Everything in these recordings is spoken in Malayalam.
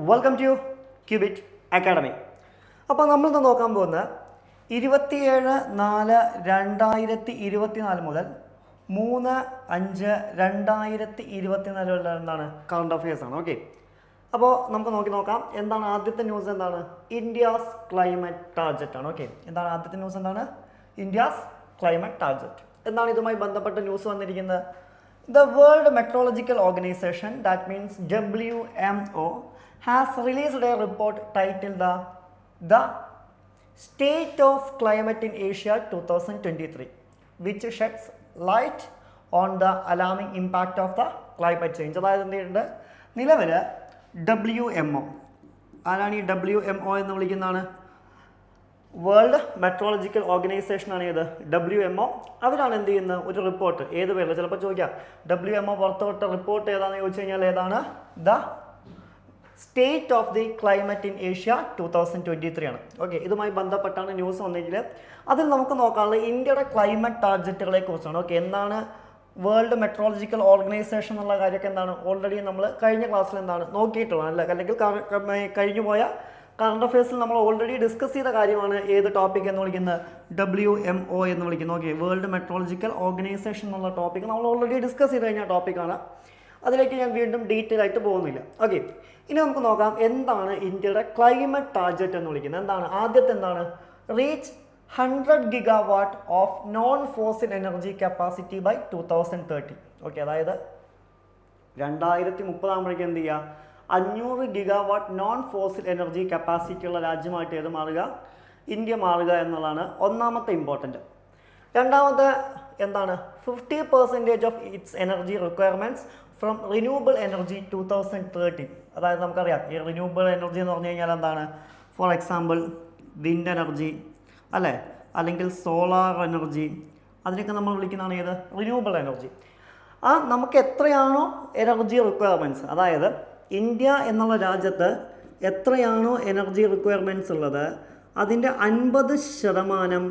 Welcome to cubit academy. അപ്പോൾ നമ്മളിന്ന് നോക്കാൻ പോകുന്ന 27/4/2024 മുതൽ 3/5/2024 വരെ എന്താണ് കറണ്ട് അഫയേഴ്സ് ആണ്. ഓക്കെ, അപ്പോൾ നമുക്ക് നോക്കാം എന്താണ് ആദ്യത്തെ ന്യൂസ്. എന്താണ് ഇന്ത്യാസ് ക്ലൈമറ്റ് ടാർജറ്റ് ആണ്. ഓക്കെ, എന്താണ് ആദ്യത്തെ ന്യൂസ്? എന്താണ് ഇന്ത്യാസ് ക്ലൈമറ്റ് ടാർജറ്റ്. എന്താണ് ഇതുമായി ബന്ധപ്പെട്ട ന്യൂസ് വന്നിരിക്കുന്നത്? The World Meteorological Organization, that means WMO, has released a report titled The State of Climate in Asia 2023, which sheds light on the alarming impact of the climate change. അതായത് എന്തുണ്ട് നിലവിൽ WMO, ആരാണ് ഈ WMO എന്ന് വിളിക്കുന്നതാണ്? വേൾഡ് മെട്രോളജിക്കൽ ഓർഗനൈസേഷൻ ആണ് ഇത് WMO. അവരാണ് എന്ത് ചെയ്യുന്നത്? ഒരു റിപ്പോർട്ട്, ഏത് പേരിൽ ചിലപ്പോൾ ചോദിക്കാം, WMO പുറത്തുവിട്ട റിപ്പോർട്ട് ഏതാണെന്ന് ചോദിച്ചു കഴിഞ്ഞാൽ ഏതാണ്? The state of the climate in Asia 2023 ആണ്. ഓക്കെ, ഇതുമായി ബന്ധപ്പെട്ടാണ് ന്യൂസ് വന്നെങ്കിൽ അതിൽ നമുക്ക് നോക്കാനുള്ളത് ഇന്ത്യയുടെ ക്ലൈമറ്റ് ടാർജറ്റുകളെ കുറിച്ചാണ്. ഓക്കെ, എന്താണ് വേൾഡ് മെട്രോളജിക്കൽ ഓർഗനൈസേഷൻ എന്നുള്ള കാര്യമൊക്കെ എന്താണ് ഓൾറെഡി നമ്മൾ കഴിഞ്ഞ ക്ലാസ്സിൽ എന്താണ് നോക്കിയിട്ടുള്ളത്, അല്ല അല്ലെങ്കിൽ കഴിഞ്ഞു പോയ കറണ്ട് അഫയേഴ്സിൽ നമ്മൾ ഓൾറെഡി ഡിസ്കസ് ചെയ്ത കാര്യമാണ്. ഏത് ടോപ്പിക് എന്ന് വിളിക്കുന്നത്? WMO എന്ന് വിളിക്കുന്നത്. ഓക്കെ, വേൾഡ് മെട്രോളജിക്കൽ ഓർഗനൈസേഷൻ എന്നുള്ള ടോപ്പിക് നമ്മൾ ഓൾറെഡി ഡിസ്കസ് ചെയ്ത് കഴിഞ്ഞ ടോപ്പിക്കാണ്. അതിലേക്ക് ഞാൻ വീണ്ടും ഡീറ്റെയിൽ ആയിട്ട് പോകുന്നില്ല. ഓക്കെ, ഇനി നമുക്ക് നോക്കാം എന്താണ് ഇന്ത്യയുടെ ക്ലൈമറ്റ് ടാർജറ്റ് എന്ന് വിളിക്കുന്നത്. എന്താണ് ആദ്യത്തെ? എന്താണ് reach 100 GW of non fossil energy capacity by 2030. Okay, അതായത് 2030 ആകുമ്പോഴേക്കും എന്ത് ചെയ്യുക? 500 GW non fossil energy capacity ഉള്ള രാജ്യമായിട്ട് ഏത് മാറുക? ഇന്ത്യ മാറുക എന്നുള്ളതാണ് ഒന്നാമത്തെ ഇമ്പോർട്ടൻറ്റ്. രണ്ടാമത്തെ എന്താണ്? 50% of its energy requirements from renewable energy 2030. അതായത് നമുക്കറിയാം ഈ റിന്യൂവബിൾ എനർജി എന്ന് പറഞ്ഞു കഴിഞ്ഞാൽ എന്താണ്? ഫോർ എക്സാമ്പിൾ വിൻഡ് എനർജി, അല്ലേ, അല്ലെങ്കിൽ സോളാർ എനർജി, അതിനൊക്കെ നമ്മൾ വിളിക്കുന്നതാണ് ഏത്? Renewable energy. ആ നമുക്ക് എത്രയാണോ എനർജി റിക്വയർമെൻറ്റ്സ്, അതായത് ഇന്ത്യ എന്നുള്ള രാജ്യത്ത് എത്രയാണോ എനർജി റിക്വയർമെൻറ്റ്സ് ഉള്ളത് അതിൻ്റെ 50%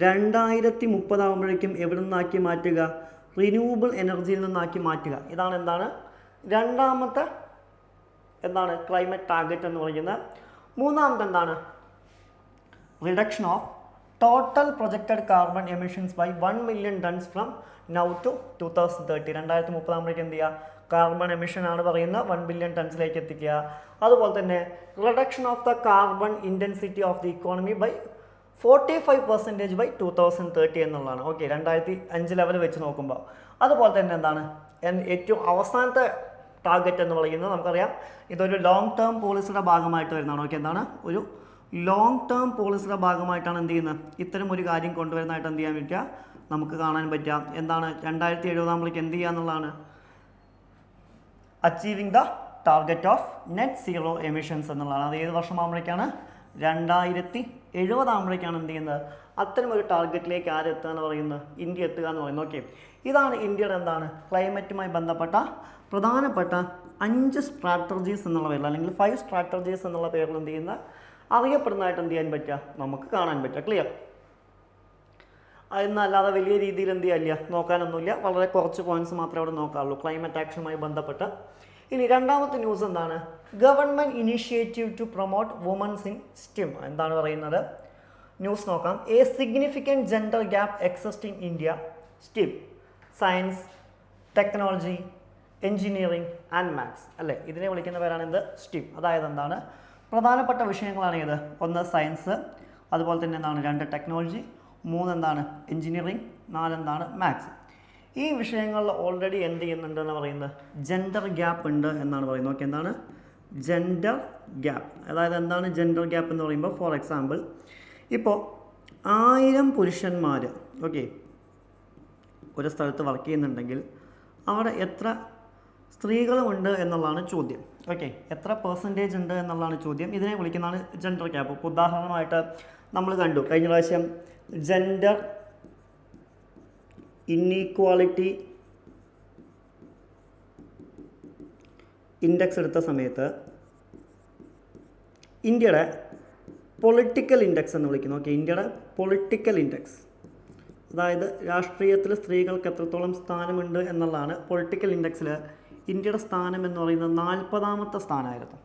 2030 ആകുമ്പോഴേക്കും എവിടെ നിന്നാക്കി മാറ്റുക? റിന്യൂവബിൾ എനർജിയിൽ നിന്നാക്കി മാറ്റുക. ഇതാണ് എന്താണ് രണ്ടാമത്തെ എന്താണ് ക്ലൈമറ്റ് ടാർഗറ്റ് എന്ന് പറയുന്നത്. മൂന്നാമത്തെ എന്താണ്? Reduction of total projected carbon emissions by 1 million tons from now to 2030. 2030 ആകുമ്പോഴേക്കും എന്ത് ചെയ്യുക? കാർബൺ എമിഷൻ ആണ് പറയുന്ന 1 billion tonsലേക്ക് എത്തിക്കുക. അതുപോലെ തന്നെ reduction of the carbon intensity of the economy by 45% by 2030 എന്നുള്ളതാണ്. ഓക്കെ, 2005 ലെവൽ വെച്ച് നോക്കുമ്പോൾ. അതുപോലെ തന്നെ എന്താണ് ഏറ്റവും അവസാനത്തെ ടാർഗറ്റ് എന്ന് പറയുന്നത്? നമുക്കറിയാം ഇതൊരു ലോങ് ടേം പോളിസിയുടെ ഭാഗമായിട്ട് വരുന്നതാണ്. ഓക്കെ, എന്താണ് ഒരു ലോങ് ടേം പോളിസിയുടെ ഭാഗമായിട്ടാണ് എന്ത് ചെയ്യുന്നത്? ഇത്തരം ഒരു കാര്യം കൊണ്ടുവരുന്നതായിട്ട് എന്ത് ചെയ്യാൻ പറ്റുക? നമുക്ക് കാണാൻ പറ്റുക. എന്താണ് 2070 ആകുമ്പോഴേക്ക് എന്ത് ചെയ്യുക എന്നുള്ളതാണ്? Achieving the target of net zero emissions എന്നുള്ളതാണ്. അത് ഏത് വർഷമാകുമ്പോഴേക്കാണ്? 2070 ആകുമ്പോഴേക്കാണ് എന്ത് ചെയ്യുന്നത്? അത്തരം ഒരു ടാർഗറ്റിലേക്ക് ആരെത്തുക എന്ന് പറയുന്നത്? ഇന്ത്യ എത്തുക എന്ന് പറയുന്നത്. ഓക്കെ, ഇതാണ് ഇന്ത്യയുടെ എന്താണ് ക്ലൈമറ്റുമായി ബന്ധപ്പെട്ട പ്രധാനപ്പെട്ട 5 സ്ട്രാറ്റജീസ് എന്നുള്ള പേരിൽ, അല്ലെങ്കിൽ 5 സ്ട്രാറ്റജീസ് എന്നുള്ള പേരിൽ എന്ത് ചെയ്യുന്ന അറിയപ്പെടുന്നതായിട്ട് എന്ത് ചെയ്യാൻ പറ്റുക? നമുക്ക് കാണാൻ പറ്റുക. ക്ലിയർ? എന്നല്ലാതെ വലിയ രീതിയിൽ എന്ത് ചെയ്യാനില്ല, നോക്കാനൊന്നുമില്ല. വളരെ കുറച്ച് പോയിന്റ്സ് മാത്രമേ അവിടെ നോക്കാറുള്ളൂ ക്ലൈമറ്റ് ആക്ഷനുമായി ബന്ധപ്പെട്ട്. ഇനി രണ്ടാമത്തെ ന്യൂസ് എന്താണ്? Government initiative to promote women's in STEM. എന്താണ് പറയുന്നത്? ന്യൂസ് നോക്കാം. A significant gender gap exist in India STEM, science, technology, engineering and maths, അല്ലേ? ഇതിനെ വിളിക്കുന്ന പേരാണ് എന്ത്? സ്റ്റെം. അതായത് എന്താണ് പ്രധാനപ്പെട്ട വിഷയങ്ങളാണ് ഏത്? 1 സയൻസ്, അതുപോലെ തന്നെ എന്താണ് 2 ടെക്നോളജി, 3 എന്താണ് എൻജിനീയറിംഗ്, 4 എന്താണ് മാത്സ്. ഈ വിഷയങ്ങളിൽ ഓൾറെഡി എന്ത് ചെയ്യുന്നുണ്ടെന്ന് പറയുന്നത്? ജെൻഡർ ഗ്യാപ്പ് ഉണ്ട് എന്നാണ് പറയുന്നത്. ഓക്കെ, എന്താണ് ജെൻഡർ ഗ്യാപ്പ്? അതായത് എന്താണ് ജെൻഡർ ഗ്യാപ്പ് എന്ന് പറയുമ്പോൾ, ഫോർ എക്സാമ്പിൾ ഇപ്പോൾ 1000 പുരുഷന്മാർ ഓക്കെ ഒരു സ്ഥലത്ത് വർക്ക് ചെയ്യുന്നുണ്ടെങ്കിൽ അവിടെ എത്ര സ്ത്രീകളുമുണ്ട് എന്നുള്ളതാണ് ചോദ്യം. ഓക്കെ, എത്ര പെർസെൻറ്റേജ് ഉണ്ട് എന്നുള്ളതാണ് ചോദ്യം. ഇതിനെ വിളിക്കുന്നതാണ് ജെൻഡർ ഗ്യാപ്പ്. ഇപ്പോൾ ഉദാഹരണമായിട്ട് നമ്മൾ കണ്ടു കഴിഞ്ഞ പ്രാവശ്യം ജെൻഡർ ഇന്നീക്വാളിറ്റി ഇൻഡെക്സ് എടുത്ത സമയത്ത് ഇന്ത്യയുടെ പൊളിറ്റിക്കൽ ഇൻഡെക്സ് എന്ന് വിളിക്കുന്നു. ഓക്കെ, ഇന്ത്യയുടെ പൊളിറ്റിക്കൽ ഇൻഡെക്സ്, അതായത് രാഷ്ട്രീയത്തിൽ സ്ത്രീകൾക്ക് എത്രത്തോളം സ്ഥാനമുണ്ട് എന്നുള്ളതാണ്. പൊളിറ്റിക്കൽ ഇൻഡെക്സിൽ ഇന്ത്യയുടെ സ്ഥാനം എന്ന് പറയുന്നത് 40ാമത്തെ സ്ഥാനമായിരുന്നു.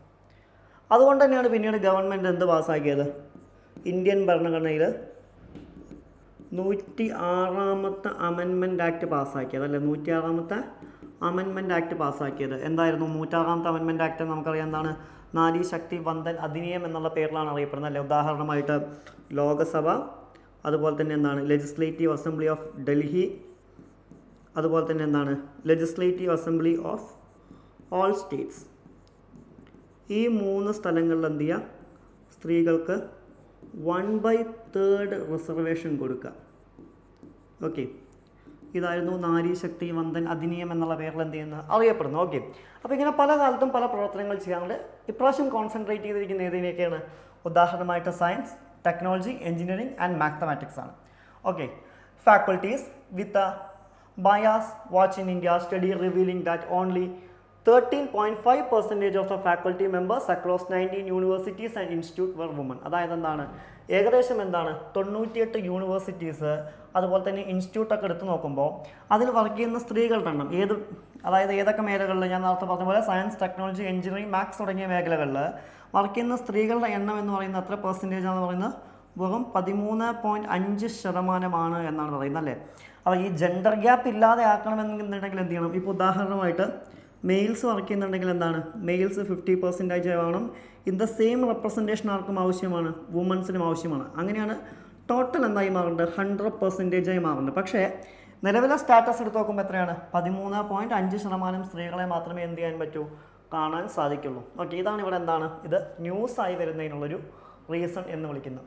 അതുകൊണ്ട് തന്നെയാണ് പിന്നീട് ഗവൺമെൻറ് എന്ത് പാസ്സാക്കിയത്, ഇന്ത്യൻ ഭരണഘടനയിൽ 106ാമത്തെ അമെൻമെൻറ്റ് ആക്ട് പാസ്സാക്കിയത് അല്ലേ, 106ാമത്തെ അമെൻമെൻറ്റ് ആക്ട് പാസ്സാക്കിയത്. എന്തായിരുന്നു 106ാമത്തെ അമെൻമെൻറ്റ് ആക്ട്? നമുക്കറിയാം എന്താണ്, നാരി ശക്തി വന്ദൻ അധിനിയം എന്നുള്ള പേരിലാണ് അറിയപ്പെടുന്നത് അല്ലേ. ഉദാഹരണമായിട്ട് ലോകസഭ, അതുപോലെ തന്നെ എന്താണ് ലെജിസ്ലേറ്റീവ് അസംബ്ലി ഓഫ് ഡൽഹി, അതുപോലെ തന്നെ എന്താണ് legislative assembly of all States. ഈ 3 സ്ഥലങ്ങളിൽ എന്ത് ചെയ്യുക, സ്ത്രീകൾക്ക് 1/3 റിസർവേഷൻ കൊടുക്കുക. ഓക്കെ, ഇതായിരുന്നു നാരി ശക്തി വന്ദൻ അധിനിയം എന്നുള്ള പേരിൽ എന്ത് ചെയ്യുന്നത് അറിയപ്പെടുന്നു. ഓക്കെ, അപ്പോൾ ഇങ്ങനെ പല കാലത്തും പല പ്രവർത്തനങ്ങൾ ചെയ്യാറുണ്ട്. ഇപ്രാവശ്യം കോൺസെൻട്രേറ്റ് ചെയ്തിരിക്കുന്ന ഏതിനെയൊക്കെയാണ്? ഉദാഹരണമായിട്ട് science, technology, engineering and mathematics ആണ്. Okay, faculties with a bias watch in India study revealing that only 13.5% of the faculty members across 19 universities and institutes were women. അതായത് എന്താണ്, ഏകദേശം എന്താണ് 98 യൂണിവേഴ്സിറ്റീസ് അതുപോലെ തന്നെ ഇൻസ്റ്റിറ്റ്യൂട്ടൊക്കെ എടുത്ത് നോക്കുമ്പോൾ അതിൽ വർക്ക് ചെയ്യുന്ന സ്ത്രീകളുടെ എണ്ണം അതായത് ഏതൊക്കെ മേഖലകളിൽ, ഞാൻ നേരത്തെ പറഞ്ഞ പോലെ സയൻസ്, ടെക്നോളജി, എഞ്ചിനീയറിംഗ്, മാത്സ് തുടങ്ങിയ മേഖലകളിൽ വർക്ക് ചെയ്യുന്ന സ്ത്രീകളുടെ എണ്ണം എന്ന് പറയുന്നത് എത്ര പെർസെൻറ്റേജ് ആണെന്ന് പറയുന്നത്? വെറും 13.5% എന്നാണ് പറയുന്നത് അല്ലേ. അപ്പോൾ ഈ ജെൻഡർ ഗ്യാപ്പ് ഇല്ലാതെ ആക്കണമെന്നുണ്ടെങ്കിൽ എന്ത് ചെയ്യണം? ഇപ്പോൾ ഉദാഹരണമായിട്ട് മെയിൽസ് വർക്ക് ചെയ്യുന്നുണ്ടെങ്കിൽ എന്താണ്, മെയിൽസ് 50% ആവണം. ഇൻ ദ സെയിം റെപ്രസെൻറ്റേഷൻ ആർക്കും ആവശ്യമാണ്, വുമൻസിനും ആവശ്യമാണ്. അങ്ങനെയാണ് ടോട്ടൽ എന്തായി മാറുന്നത്? 100% മാറുന്നത്. പക്ഷേ നിലവിലെ സ്റ്റാറ്റസ് എടുത്ത് നോക്കുമ്പോൾ എത്രയാണ്? 13.5% സ്ത്രീകളെ മാത്രമേ എന്ത് ചെയ്യാൻ പറ്റൂ, കാണാൻ സാധിക്കുള്ളൂ. ഓക്കെ, ഇതാണ് ഇവിടെ എന്താണ്, ഇത് ന്യൂസായി വരുന്നതിനുള്ളൊരു റീസൺ എന്ന് വിളിക്കുന്നത്.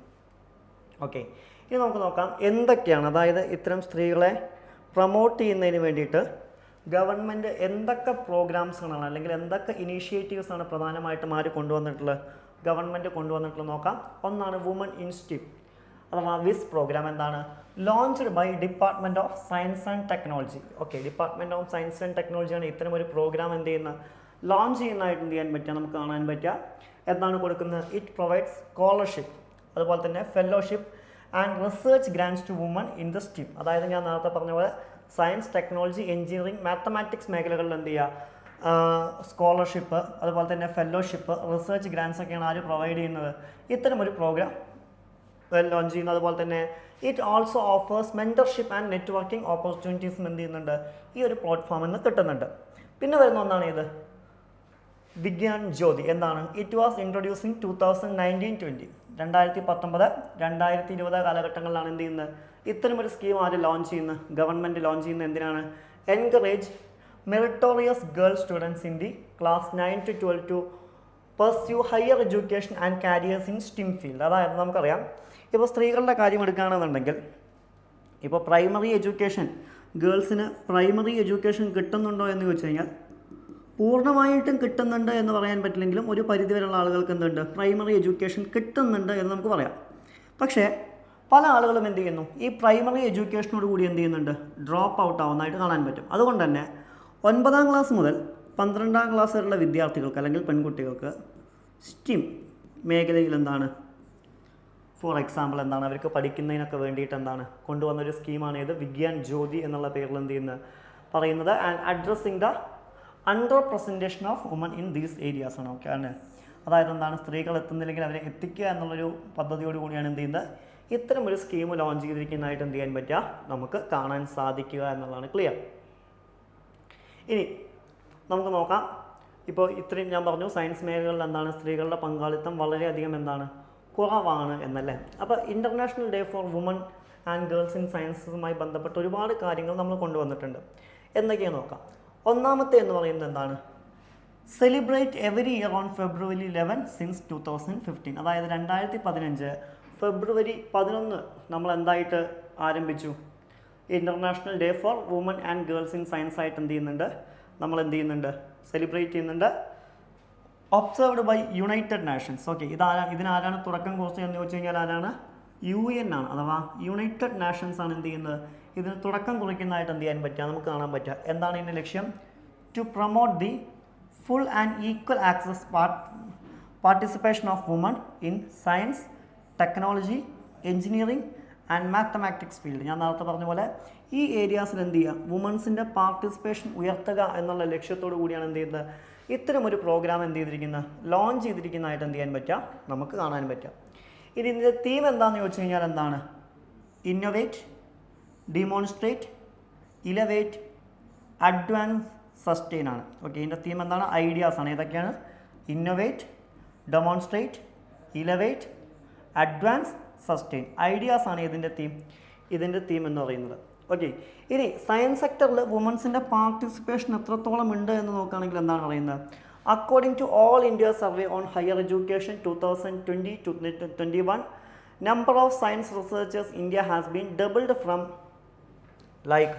ഓക്കെ, ഇനി നമുക്ക് നോക്കാം എന്തൊക്കെയാണ്, അതായത് ഇത്തരം സ്ത്രീകളെ പ്രൊമോട്ട് ചെയ്യുന്നതിന് വേണ്ടിയിട്ട് ഗവൺമെൻറ് എന്തൊക്കെ പ്രോഗ്രാംസുകളാണ് അല്ലെങ്കിൽ എന്തൊക്കെ ഇനീഷ്യേറ്റീവ്സാണ് പ്രധാനമായിട്ടും കൊണ്ടുവന്നിട്ടുള്ളത്, ഗവൺമെൻറ് കൊണ്ടുവന്നിട്ടുള്ളത് നോക്കാം. ഒന്നാണ് വുമൺ ഇൻസ്റ്റിറ്റ്യൂട്ട് അഥവാ വിസ് പ്രോഗ്രാം. എന്താണ്? Launched by department of science and technology. Okay, department of science and ടെക്നോളജിയാണ് ഇത്തരം ഒരു പ്രോഗ്രാം എന്ത് ചെയ്യുന്നത്, ലോഞ്ച് ചെയ്യുന്നതായിട്ട് എന്ത് ചെയ്യാൻ പറ്റുക, നമുക്ക് കാണാൻ പറ്റുക. എന്താണ് കൊടുക്കുന്നത്? ഇറ്റ് പ്രൊവൈഡ്സ് സ്കോളർഷിപ്പ്, അതുപോലെ തന്നെ fellowship and research grants to woman in the stream. അതായത് ഞാൻ നേരത്തെ പറഞ്ഞ പോലെ സയൻസ്, ടെക്നോളജി, എഞ്ചിനീയറിംഗ്, മാത്തമാറ്റിക്സ് മേഖലകളിൽ എന്ത് ചെയ്യുക, സ്കോളർഷിപ്പ്, അതുപോലെ തന്നെ ഫെലോഷിപ്പ്, റിസർച്ച് ഗ്രാൻറ്റ്സ് ഒക്കെയാണ് ആര് പ്രൊവൈഡ് ചെയ്യുന്നത്? ഇത്തരമൊരു പ്രോഗ്രാം ലോഞ്ച് ചെയ്യുന്നത്. അതുപോലെ തന്നെ it also offers mentorship and networking ഓപ്പർച്യൂണിറ്റീസും എന്ത് ചെയ്യുന്നുണ്ട്, ഈ ഒരു പ്ലാറ്റ്ഫോമിൽ നിന്ന് കിട്ടുന്നുണ്ട്. പിന്നെ വരുന്ന ഒന്നാണ് ഇത് വിഗ്യാൻ ജ്യോതി. എന്താണ്? ഇറ്റ് വാസ് ഇൻട്രൊഡ്യൂസിങ് 2019-20 2019-2020 കാലഘട്ടങ്ങളിലാണ് എന്ത് ചെയ്യുന്നത്, ഇത്തരമൊരു സ്കീം ആര് ലോഞ്ച് ചെയ്യുന്നത്, ഗവൺമെൻറ് ലോഞ്ച് ചെയ്യുന്നത്. എന്തിനാണ്? Encourage meritorious girl students in the class 9 to 12 to pursue higher education and careers in STEM field. അതായത് നമുക്കറിയാം, ഇപ്പോൾ സ്ത്രീകളുടെ കാര്യം എടുക്കുകയാണെന്നുണ്ടെങ്കിൽ ഇപ്പോൾ പ്രൈമറി എഡ്യൂക്കേഷൻ, ഗേൾസിന് പ്രൈമറി എഡ്യൂക്കേഷൻ കിട്ടുന്നുണ്ടോ എന്ന് ചോദിച്ചു കഴിഞ്ഞാൽ പൂർണ്ണമായിട്ടും കിട്ടുന്നുണ്ട് എന്ന് പറയാൻ പറ്റില്ലെങ്കിലും ഒരു പരിധിവരെയുള്ള ആളുകൾക്ക് എന്തുണ്ട്, പ്രൈമറി എഡ്യൂക്കേഷൻ കിട്ടുന്നുണ്ട് എന്ന് നമുക്ക് പറയാം. പക്ഷേ പല ആളുകളും എന്ത് ചെയ്യുന്നു, ഈ പ്രൈമറി എഡ്യൂക്കേഷനോട് കൂടി എന്ത് ചെയ്യുന്നുണ്ട്, ഡ്രോപ്പ് ഔട്ട് ആവുന്നതായിട്ട് കാണാൻ പറ്റും. അതുകൊണ്ട് തന്നെ 9ാം ക്ലാസ് മുതൽ 12ാം ക്ലാസ് വരെയുള്ള വിദ്യാർത്ഥികൾക്ക് അല്ലെങ്കിൽ പെൺകുട്ടികൾക്ക് സ്റ്റീം മേഖലയിൽ എന്താണ്, ഫോർ എക്സാമ്പിൾ എന്താണ്, അവർക്ക് പഠിക്കുന്നതിനൊക്കെ വേണ്ടിയിട്ട് എന്താണ് കൊണ്ടുവന്നൊരു സ്കീമാണ് ഇത് വിഗ്യാൻ ജ്യോതി എന്നുള്ള പേരിൽ എന്ത് ചെയ്യുന്നത് പറയുന്നത്. And addressing the under presentation of woman in these areas ആണ്. ഓക്കെ ആണ്, അതായത് എന്താണ്, സ്ത്രീകൾ എത്തുന്നില്ലെങ്കിൽ അവരെ എത്തിക്കുക എന്നുള്ളൊരു പദ്ധതിയോട് കൂടിയാണ് എന്ത് ചെയ്യുന്നത്, ഇത്തരം ഒരു സ്കീം ലോഞ്ച് ചെയ്തിരിക്കുന്നതായിട്ട് എന്ത് ചെയ്യാൻ പറ്റുക, നമുക്ക് കാണാൻ സാധിക്കുക എന്നുള്ളതാണ് ക്ലിയർ. ഇനി നമുക്ക് നോക്കാം, ഇപ്പോൾ ഇത്രയും ഞാൻ പറഞ്ഞു സയൻസ് മേഖലകളിൽ എന്താണ് സ്ത്രീകളുടെ പങ്കാളിത്തം വളരെയധികം എന്താണ് കുറവാണ് എന്നല്ലേ. അപ്പോൾ international day for woman and girls in സയൻസുമായി ബന്ധപ്പെട്ട് ഒരുപാട് കാര്യങ്ങൾ നമ്മൾ കൊണ്ടുവന്നിട്ടുണ്ട്. എന്തൊക്കെയാണ് നോക്കാം. ഒന്നാമത്തെ എന്ന് പറയുന്നത് എന്താണ്, celebrate every year on February 11 since 2015. അതായത് 2015 ഫെബ്രുവരി 11 നമ്മൾ എന്തായിട്ട് ആരംഭിച്ചു, international day for woman and girls in science ആയിട്ട് എന്ത് ചെയ്യുന്നുണ്ട്, നമ്മൾ എന്ത് ചെയ്യുന്നുണ്ട്, സെലിബ്രേറ്റ് ചെയ്യുന്നുണ്ട്. Observed by United Nations. Okay, ഇതിനാരാണ് തുടക്കം കുറിച്ചത് എന്ന് ചോദിച്ചു കഴിഞ്ഞാൽ ആരാണ്, UN ആണ്, അഥവാ യുണൈറ്റഡ് നേഷൻസ് ആണ് എന്ത് ചെയ്യുന്നത്, ഇതിന് തുടക്കം കുറിക്കുന്നതായിട്ട് എന്ത് ചെയ്യാൻ പറ്റുക, നമുക്ക് കാണാൻ പറ്റുക. എന്താണ് ഇതിൻ്റെ ലക്ഷ്യം? To promote the full and equal access participation of woman in science, technology, engineering and mathematics field. ഞാൻ നേരത്തെ പറഞ്ഞ പോലെ ഈ ഏരിയാസിൽ എന്ത് ചെയ്യുക, വുമൻസിൻ്റെ പാർട്ടിസിപ്പേഷൻ ഉയർത്തുക എന്നുള്ള ലക്ഷ്യത്തോടു കൂടിയാണ് എന്ത് ചെയ്യുന്നത് ഇത്തരമൊരു പ്രോഗ്രാം എന്ത് ചെയ്തിരിക്കുന്ന ലോഞ്ച് ചെയ്തിരിക്കുന്നതായിട്ട് എന്ത് ചെയ്യാൻ പറ്റുക, നമുക്ക് കാണാൻ പറ്റുക. ഇനി ഇതിൻ്റെ തീം എന്താണെന്ന് ചോദിച്ചു കഴിഞ്ഞാൽ എന്താണ്? Innovate, demonstrate, elevate, advance, sustain ആണ്. ഓക്കെ, ഇതിൻ്റെ തീം എന്താണ്? ഐഡിയാസ് ആണ്. ഏതൊക്കെയാണ്? Innovate, demonstrate, elevate, advance, sustain. IDEAS ആണ് ഇതിൻ്റെ തീം എന്ന് പറയുന്നത്. ഓക്കെ, ഇനി സയൻസ് സെക്ടറിൽ വുമൻസിൻ്റെ പാർട്ടിസിപ്പേഷൻ എത്രത്തോളം ഉണ്ട് എന്ന് നോക്കുകയാണെങ്കിൽ എന്താണ് പറയുന്നത്? According to all India survey on higher education 2020-21, number of science researchers India has been doubled from like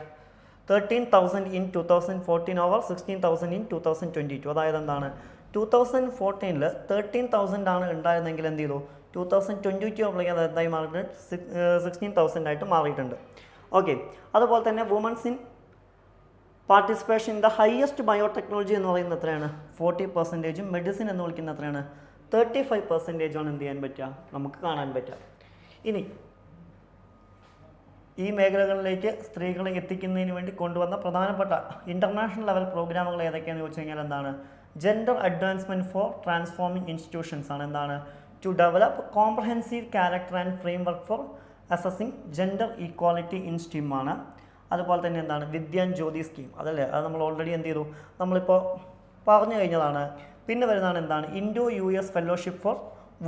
13,000 in 2014 over 16,000 in 2022. അതായത് എന്താണ്? 2014 13,000 ആണ് ഉണ്ടായിരുന്നെങ്കിൽ എന്ത് ചെയ്തു? 2022 ആകുമ്പോഴേക്കും എന്തായി മാറിയിട്ട് 16,000 ആയിട്ട് മാറിയിട്ടുണ്ട്. ഓക്കെ, അതുപോലെ തന്നെ women's in participation in the highest biotechnology എന്ന് പറയുന്നത് എത്രയാണ്? 40%. മെഡിസിൻ എന്ന് വിളിക്കുന്നത് എത്രയാണ്? 35% ആണ് എന്ത് ചെയ്യാൻ പറ്റുക, നമുക്ക് കാണാൻ പറ്റുക. ഇനി ഈ മേഖലകളിലേക്ക് സ്ത്രീകളെ എത്തിക്കുന്നതിന് വേണ്ടി കൊണ്ടുവന്ന പ്രധാനപ്പെട്ട ഇൻ്റർനാഷണൽ ലെവൽ പ്രോഗ്രാമുകൾ ഏതൊക്കെയാണെന്ന് ചോദിച്ചു കഴിഞ്ഞാൽ എന്താണ്? Gender advancement for transforming institutions ആണ്. എന്താണ്? To develop comprehensive character and framework for assessing gender equality in stream ആണ്. അതുപോലെ തന്നെ എന്താണ്? വിദ്യാൻ ജ്യോതി സ്കീം, അതല്ലേ? അത് നമ്മൾ ഓൾറെഡി എന്ത് ചെയ്തു, നമ്മളിപ്പോൾ പറഞ്ഞു കഴിഞ്ഞതാണ്. പിന്നെ വരുന്നതാണ് എന്താണ്? Indo US fellowship for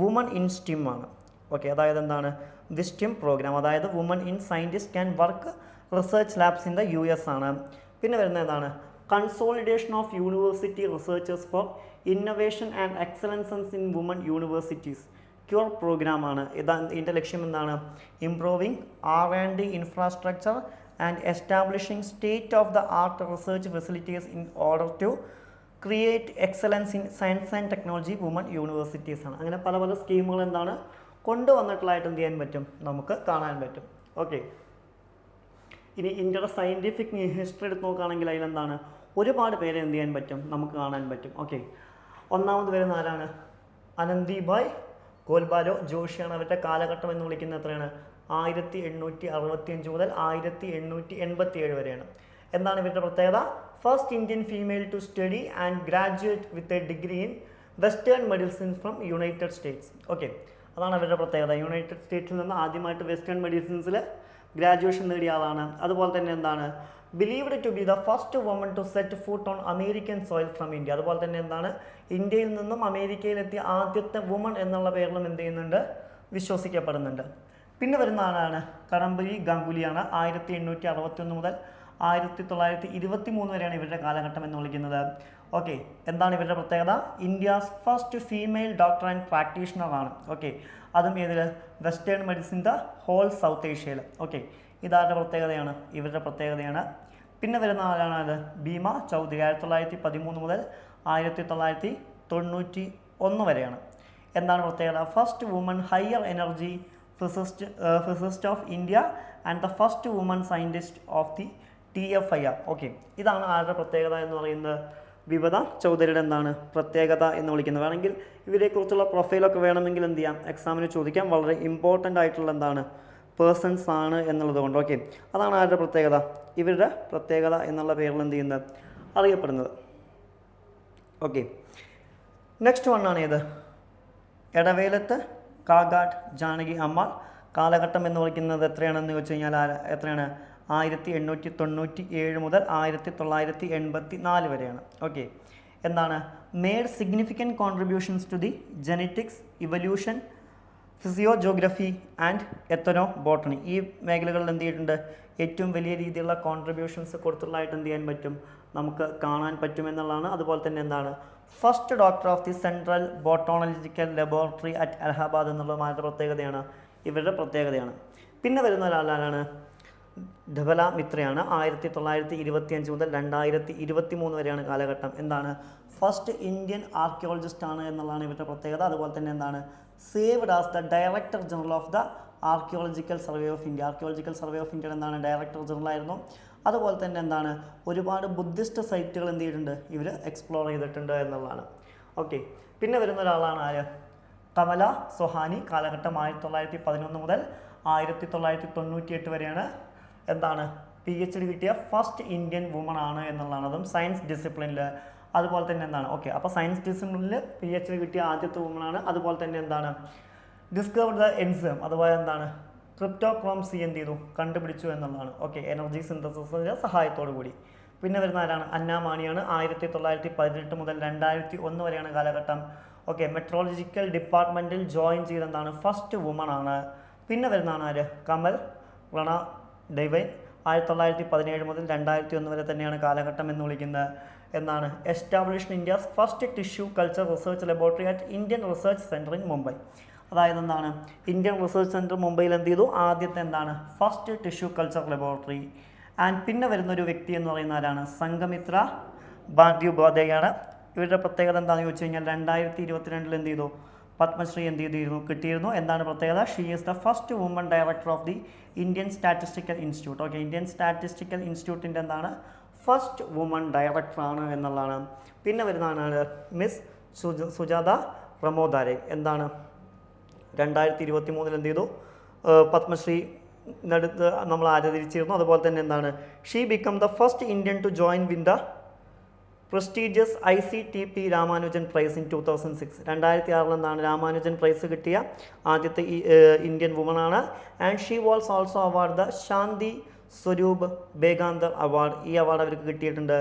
women in STEM ആണ്. ഓക്കെ, അതായത് എന്താണ്? വിസ്റ്റിം പ്രോഗ്രാം, അതായത് women in scientist can work research labs in the US ആണ്. പിന്നെ വരുന്നത് എന്താണ്? Consolidation of university researchers for innovation and excellence in women universities, CURIE പ്രോഗ്രാമാണ്. ഇതിൻ്റെ ലക്ഷ്യം എന്താണ്? Improving R&D infrastructure and establishing state of the art research facilities in order to create excellence in science and technology women universities ആണ്. അങ്ങനെ പല പല സ്കീമുകൾ എന്താണ് കൊണ്ടുവന്നിട്ടുള്ളതായിട്ട് എന്ത് ചെയ്യാൻ പറ്റും, നമുക്ക് കാണാൻ പറ്റും. ഓക്കെ, ഇനി ഇന്ത്യയുടെ സയൻറ്റിഫിക് ഹിസ്റ്ററി എടുത്ത് നോക്കുകയാണെങ്കിൽ അതിലെന്താണ്? ഒരുപാട് പേരെ എന്ത് ചെയ്യാൻ പറ്റും, നമുക്ക് കാണാൻ പറ്റും. ഓക്കെ, ഒന്നാമത് വരുന്ന ആരാണ്? അനന്തിഭായ് ഗോൽബാലോ ജോഷിയാണ്. അവരുടെ കാലഘട്ടം എന്ന് വിളിക്കുന്നത് എത്രയാണ്? 1865 മുതൽ 1887 വരെയാണ്. എന്താണ് ഇവരുടെ പ്രത്യേകത? First Indian female to study and graduate with a degree in western medicine from United States. Okay, അതാണ് അവരുടെ പ്രത്യേകത. യുണൈറ്റഡ് സ്റ്റേറ്റ്സിൽ നിന്ന് ആദ്യമായിട്ട് വെസ്റ്റേൺ മെഡിസിൻസിൽ ഗ്രാജുവേഷൻ നേടിയ ആളാണ്. അതുപോലെ തന്നെ എന്താണ്? Believed to be the first woman to set foot on American soil from India. അതുപോലെ തന്നെ എന്താണ്? ഇന്ത്യയിൽ നിന്നും അമേരിക്കയിലെത്തിയ ആദ്യത്തെ വുമൺ എന്നുള്ള പേരിലും എന്ത് ചെയ്യുന്നുണ്ട്, വിശ്വസിക്കപ്പെടുന്നുണ്ട്. പിന്നെ വരുന്ന ആളാണ് കടമ്പരി ഗാംഗുലിയാണ്. 1861 മുതൽ 1923 വരെയാണ് ഇവരുടെ കാലഘട്ടം എന്ന് വിളിക്കുന്നത്. ഓക്കെ, എന്താണ് ഇവരുടെ പ്രത്യേകത? India's first female doctor and practitioner ആണ്. ഓക്കെ, അതും ഏതിൽ? വെസ്റ്റേൺ മെഡിസിൻ്റെ ഹോൾ സൗത്ത് ഏഷ്യയിൽ. ഓക്കെ, ഇതാരുടെ പ്രത്യേകതയാണ്? ഇവരുടെ പ്രത്യേകതയാണ്. പിന്നെ വരുന്ന ആളാണ് അത് ഭീമ ചൗധരി. 1913 മുതൽ 1991 വരെയാണ്. എന്താണ് പ്രത്യേകത? First woman higher energy physicist of India and the first woman scientist of the TFIR. Okay, ഇതാണ് ആരുടെ പ്രത്യേകത എന്ന് പറയുന്നത്? വിമത ചൗധരിയുടെ എന്താണ് പ്രത്യേകത എന്ന് വിളിക്കുന്നത്. വേണമെങ്കിൽ ഇവരെക്കുറിച്ചുള്ള പ്രൊഫൈലൊക്കെ വേണമെങ്കിൽ എന്ത് ചെയ്യാം, എക്സാമിന് ചോദിക്കാം. വളരെ ഇമ്പോർട്ടൻ്റ് ആയിട്ടുള്ള എന്താണ് പേഴ്സൺസ് ആണ് എന്നുള്ളത് കൊണ്ട്. ഓക്കെ, അതാണ് ആരുടെ പ്രത്യേകത? ഇവരുടെ പ്രത്യേകത എന്നുള്ള പേരിൽ എന്ത് ചെയ്യുന്നത്, അറിയപ്പെടുന്നത്. ഓക്കെ, നെക്സ്റ്റ് വണ്ണാണ് ഏത്? എടവേലത്ത് കാഗാട്ട് ജാനകി അമ്മാൾ. കാലഘട്ടം എന്ന് വിളിക്കുന്നത് എത്രയാണെന്ന് ചോദിച്ചു കഴിഞ്ഞാൽ എത്രയാണ്? 1897 മുതൽ 1984 വരെയാണ്. ഓക്കെ, എന്താണ്? Made significant contributions to the genetics, evolution, phytogeography and ethnobotany. ഈ മേഖലകളിൽ എന്ത് ചെയ്തിട്ടുണ്ട്? ഏറ്റവും വലിയ രീതിയിലുള്ള കോൺട്രിബ്യൂഷൻസ് കൊടുത്തുള്ളതായിട്ട് എന്ത് ചെയ്യാൻ പറ്റും, നമുക്ക് കാണാൻ പറ്റുമെന്നുള്ളതാണ്. അതുപോലെ തന്നെ എന്താണ്? First doctor of the central botanical laboratory at Allahabad എന്നുള്ളത് ആരുടെ പ്രത്യേകതയാണ്? ഇവരുടെ പ്രത്യേകതയാണ്. പിന്നെ വരുന്ന ഒരാളാണ് ധബല മിത്രയാണ്. 1925 മുതൽ 2023 വരെയാണ് കാലഘട്ടം. എന്താണ്? ഫസ്റ്റ് ഇന്ത്യൻ ആർക്കിയോളജിസ്റ്റ് ആണ് എന്നുള്ളതാണ് ഇവരുടെ പ്രത്യേകത. അതുപോലെ തന്നെ എന്താണ്? Saved as the director general of the archaeological survey of India. Archaeological survey of ഇന്ത്യയുടെ എന്താണ്? ഡയറക്ടർ ജനറൽ ആയിരുന്നു. അതുപോലെ തന്നെ എന്താണ്? ഒരുപാട് ബുദ്ധിസ്റ്റ് സൈറ്റുകൾ എന്ത് ചെയ്തിട്ടുണ്ട്, ഇവർ എക്സ്പ്ലോർ ചെയ്തിട്ടുണ്ട് എന്നുള്ളതാണ്. ഓക്കെ, പിന്നെ വരുന്ന ഒരാളാണ് ആര്? കമല സൊഹാനി. കാലഘട്ടം 1911 മുതൽ 1998 വരെയാണ്. എന്താണ്? PhD കിട്ടിയ ഫസ്റ്റ് ഇന്ത്യൻ വുമൺ ആണ് എന്നുള്ളതാണ്. അതും സയൻസ് ഡിസിപ്ലിനിൽ അതുപോലെ തന്നെ എന്താണ് ഓക്കെ. അപ്പോൾ സയൻസ് ഡിസിപ്ലിനിൽ PhD കിട്ടിയ ആദ്യത്തെ വുമണാണ്. അതുപോലെ തന്നെ എന്താണ് ഡിസ്കവർ ദ എൻസൈം അഥവാ എന്താണ് ക്രിപ്റ്റോക്രോം C എന്ത് ചെയ്തു കണ്ടുപിടിച്ചു എന്നുള്ളതാണ്. ഓക്കെ, എനർജി സിന്തസിസിൻ്റെ സഹായത്തോടു കൂടി. പിന്നെ വരുന്ന ആരാണ്? അന്ന മാണിയാണ്. 1918 മുതൽ 2001 വരെയാണ് കാലഘട്ടം. ഓക്കെ, മെട്രോളജിക്കൽ ഡിപ്പാർട്ട്മെൻറ്റിൽ ജോയിൻ ചെയ്തെന്താണ് ഫസ്റ്റ് വുമൺ ആണ്. പിന്നെ വരുന്നതാണ് ആര്? Kamal Rana Da'Vine. 1917 മുതൽ 2001 വരെ തന്നെയാണ് കാലഘട്ടം എന്ന് വിളിക്കുന്നത്. എന്നാണ് established India's first tissue culture research laboratory at Indian research centre in Mumbai. അതായത് എന്താണ് ഇന്ത്യൻ റിസർച്ച് സെൻറ്റർ മുംബൈയിൽ എന്ത് ചെയ്തു? ആദ്യത്തെ എന്താണ് first tissue culture laboratory. And പിന്നെ വരുന്നൊരു വ്യക്തി എന്ന് പറയുന്ന ആരാണ്? സംഘമിത്ര ബാഗ്യോപാധ്യായാണ്. ഇവരുടെ പ്രത്യേകത എന്താണെന്ന് ചോദിച്ചു കഴിഞ്ഞാൽ 2022 എന്ത് ചെയ്തു? പത്മശ്രീ എന്ത് ചെയ്തിരുന്നു? കിട്ടിയിരുന്നു. എന്താണ് പ്രത്യേകത? She is the first woman director of the Indian statistical institute. Okay, Indian statistical ഇൻസ്റ്റിറ്റ്യൂട്ടിൻ്റെ എന്താണ് ഫസ്റ്റ് വുമൺ ഡയറക്ടറാണ് എന്നുള്ളതാണ്. പിന്നെ വരുന്നതാണ് മിസ് സുജാത പ്രമോദാരെ. എന്താണ് 2023 എന്ത് ചെയ്തു? പത്മശ്രീ അടുത്ത് നമ്മൾ ആരാധിച്ചിരുന്നു. അതുപോലെ തന്നെ എന്താണ് she become the first Indian to join win the prestigious ICTP Ramanujan prize in 2006. 2006 എന്താണ് രാമാനുജൻ പ്രൈസ് കിട്ടിയ ആദ്യത്തെ ഇന്ത്യൻ വുമണാണ്. And she was also award the Shanti Swarup ബേഗാന്തർ അവാർഡ്. ഈ അവാർഡ് അവർക്ക് കിട്ടിയിട്ടുണ്ട്.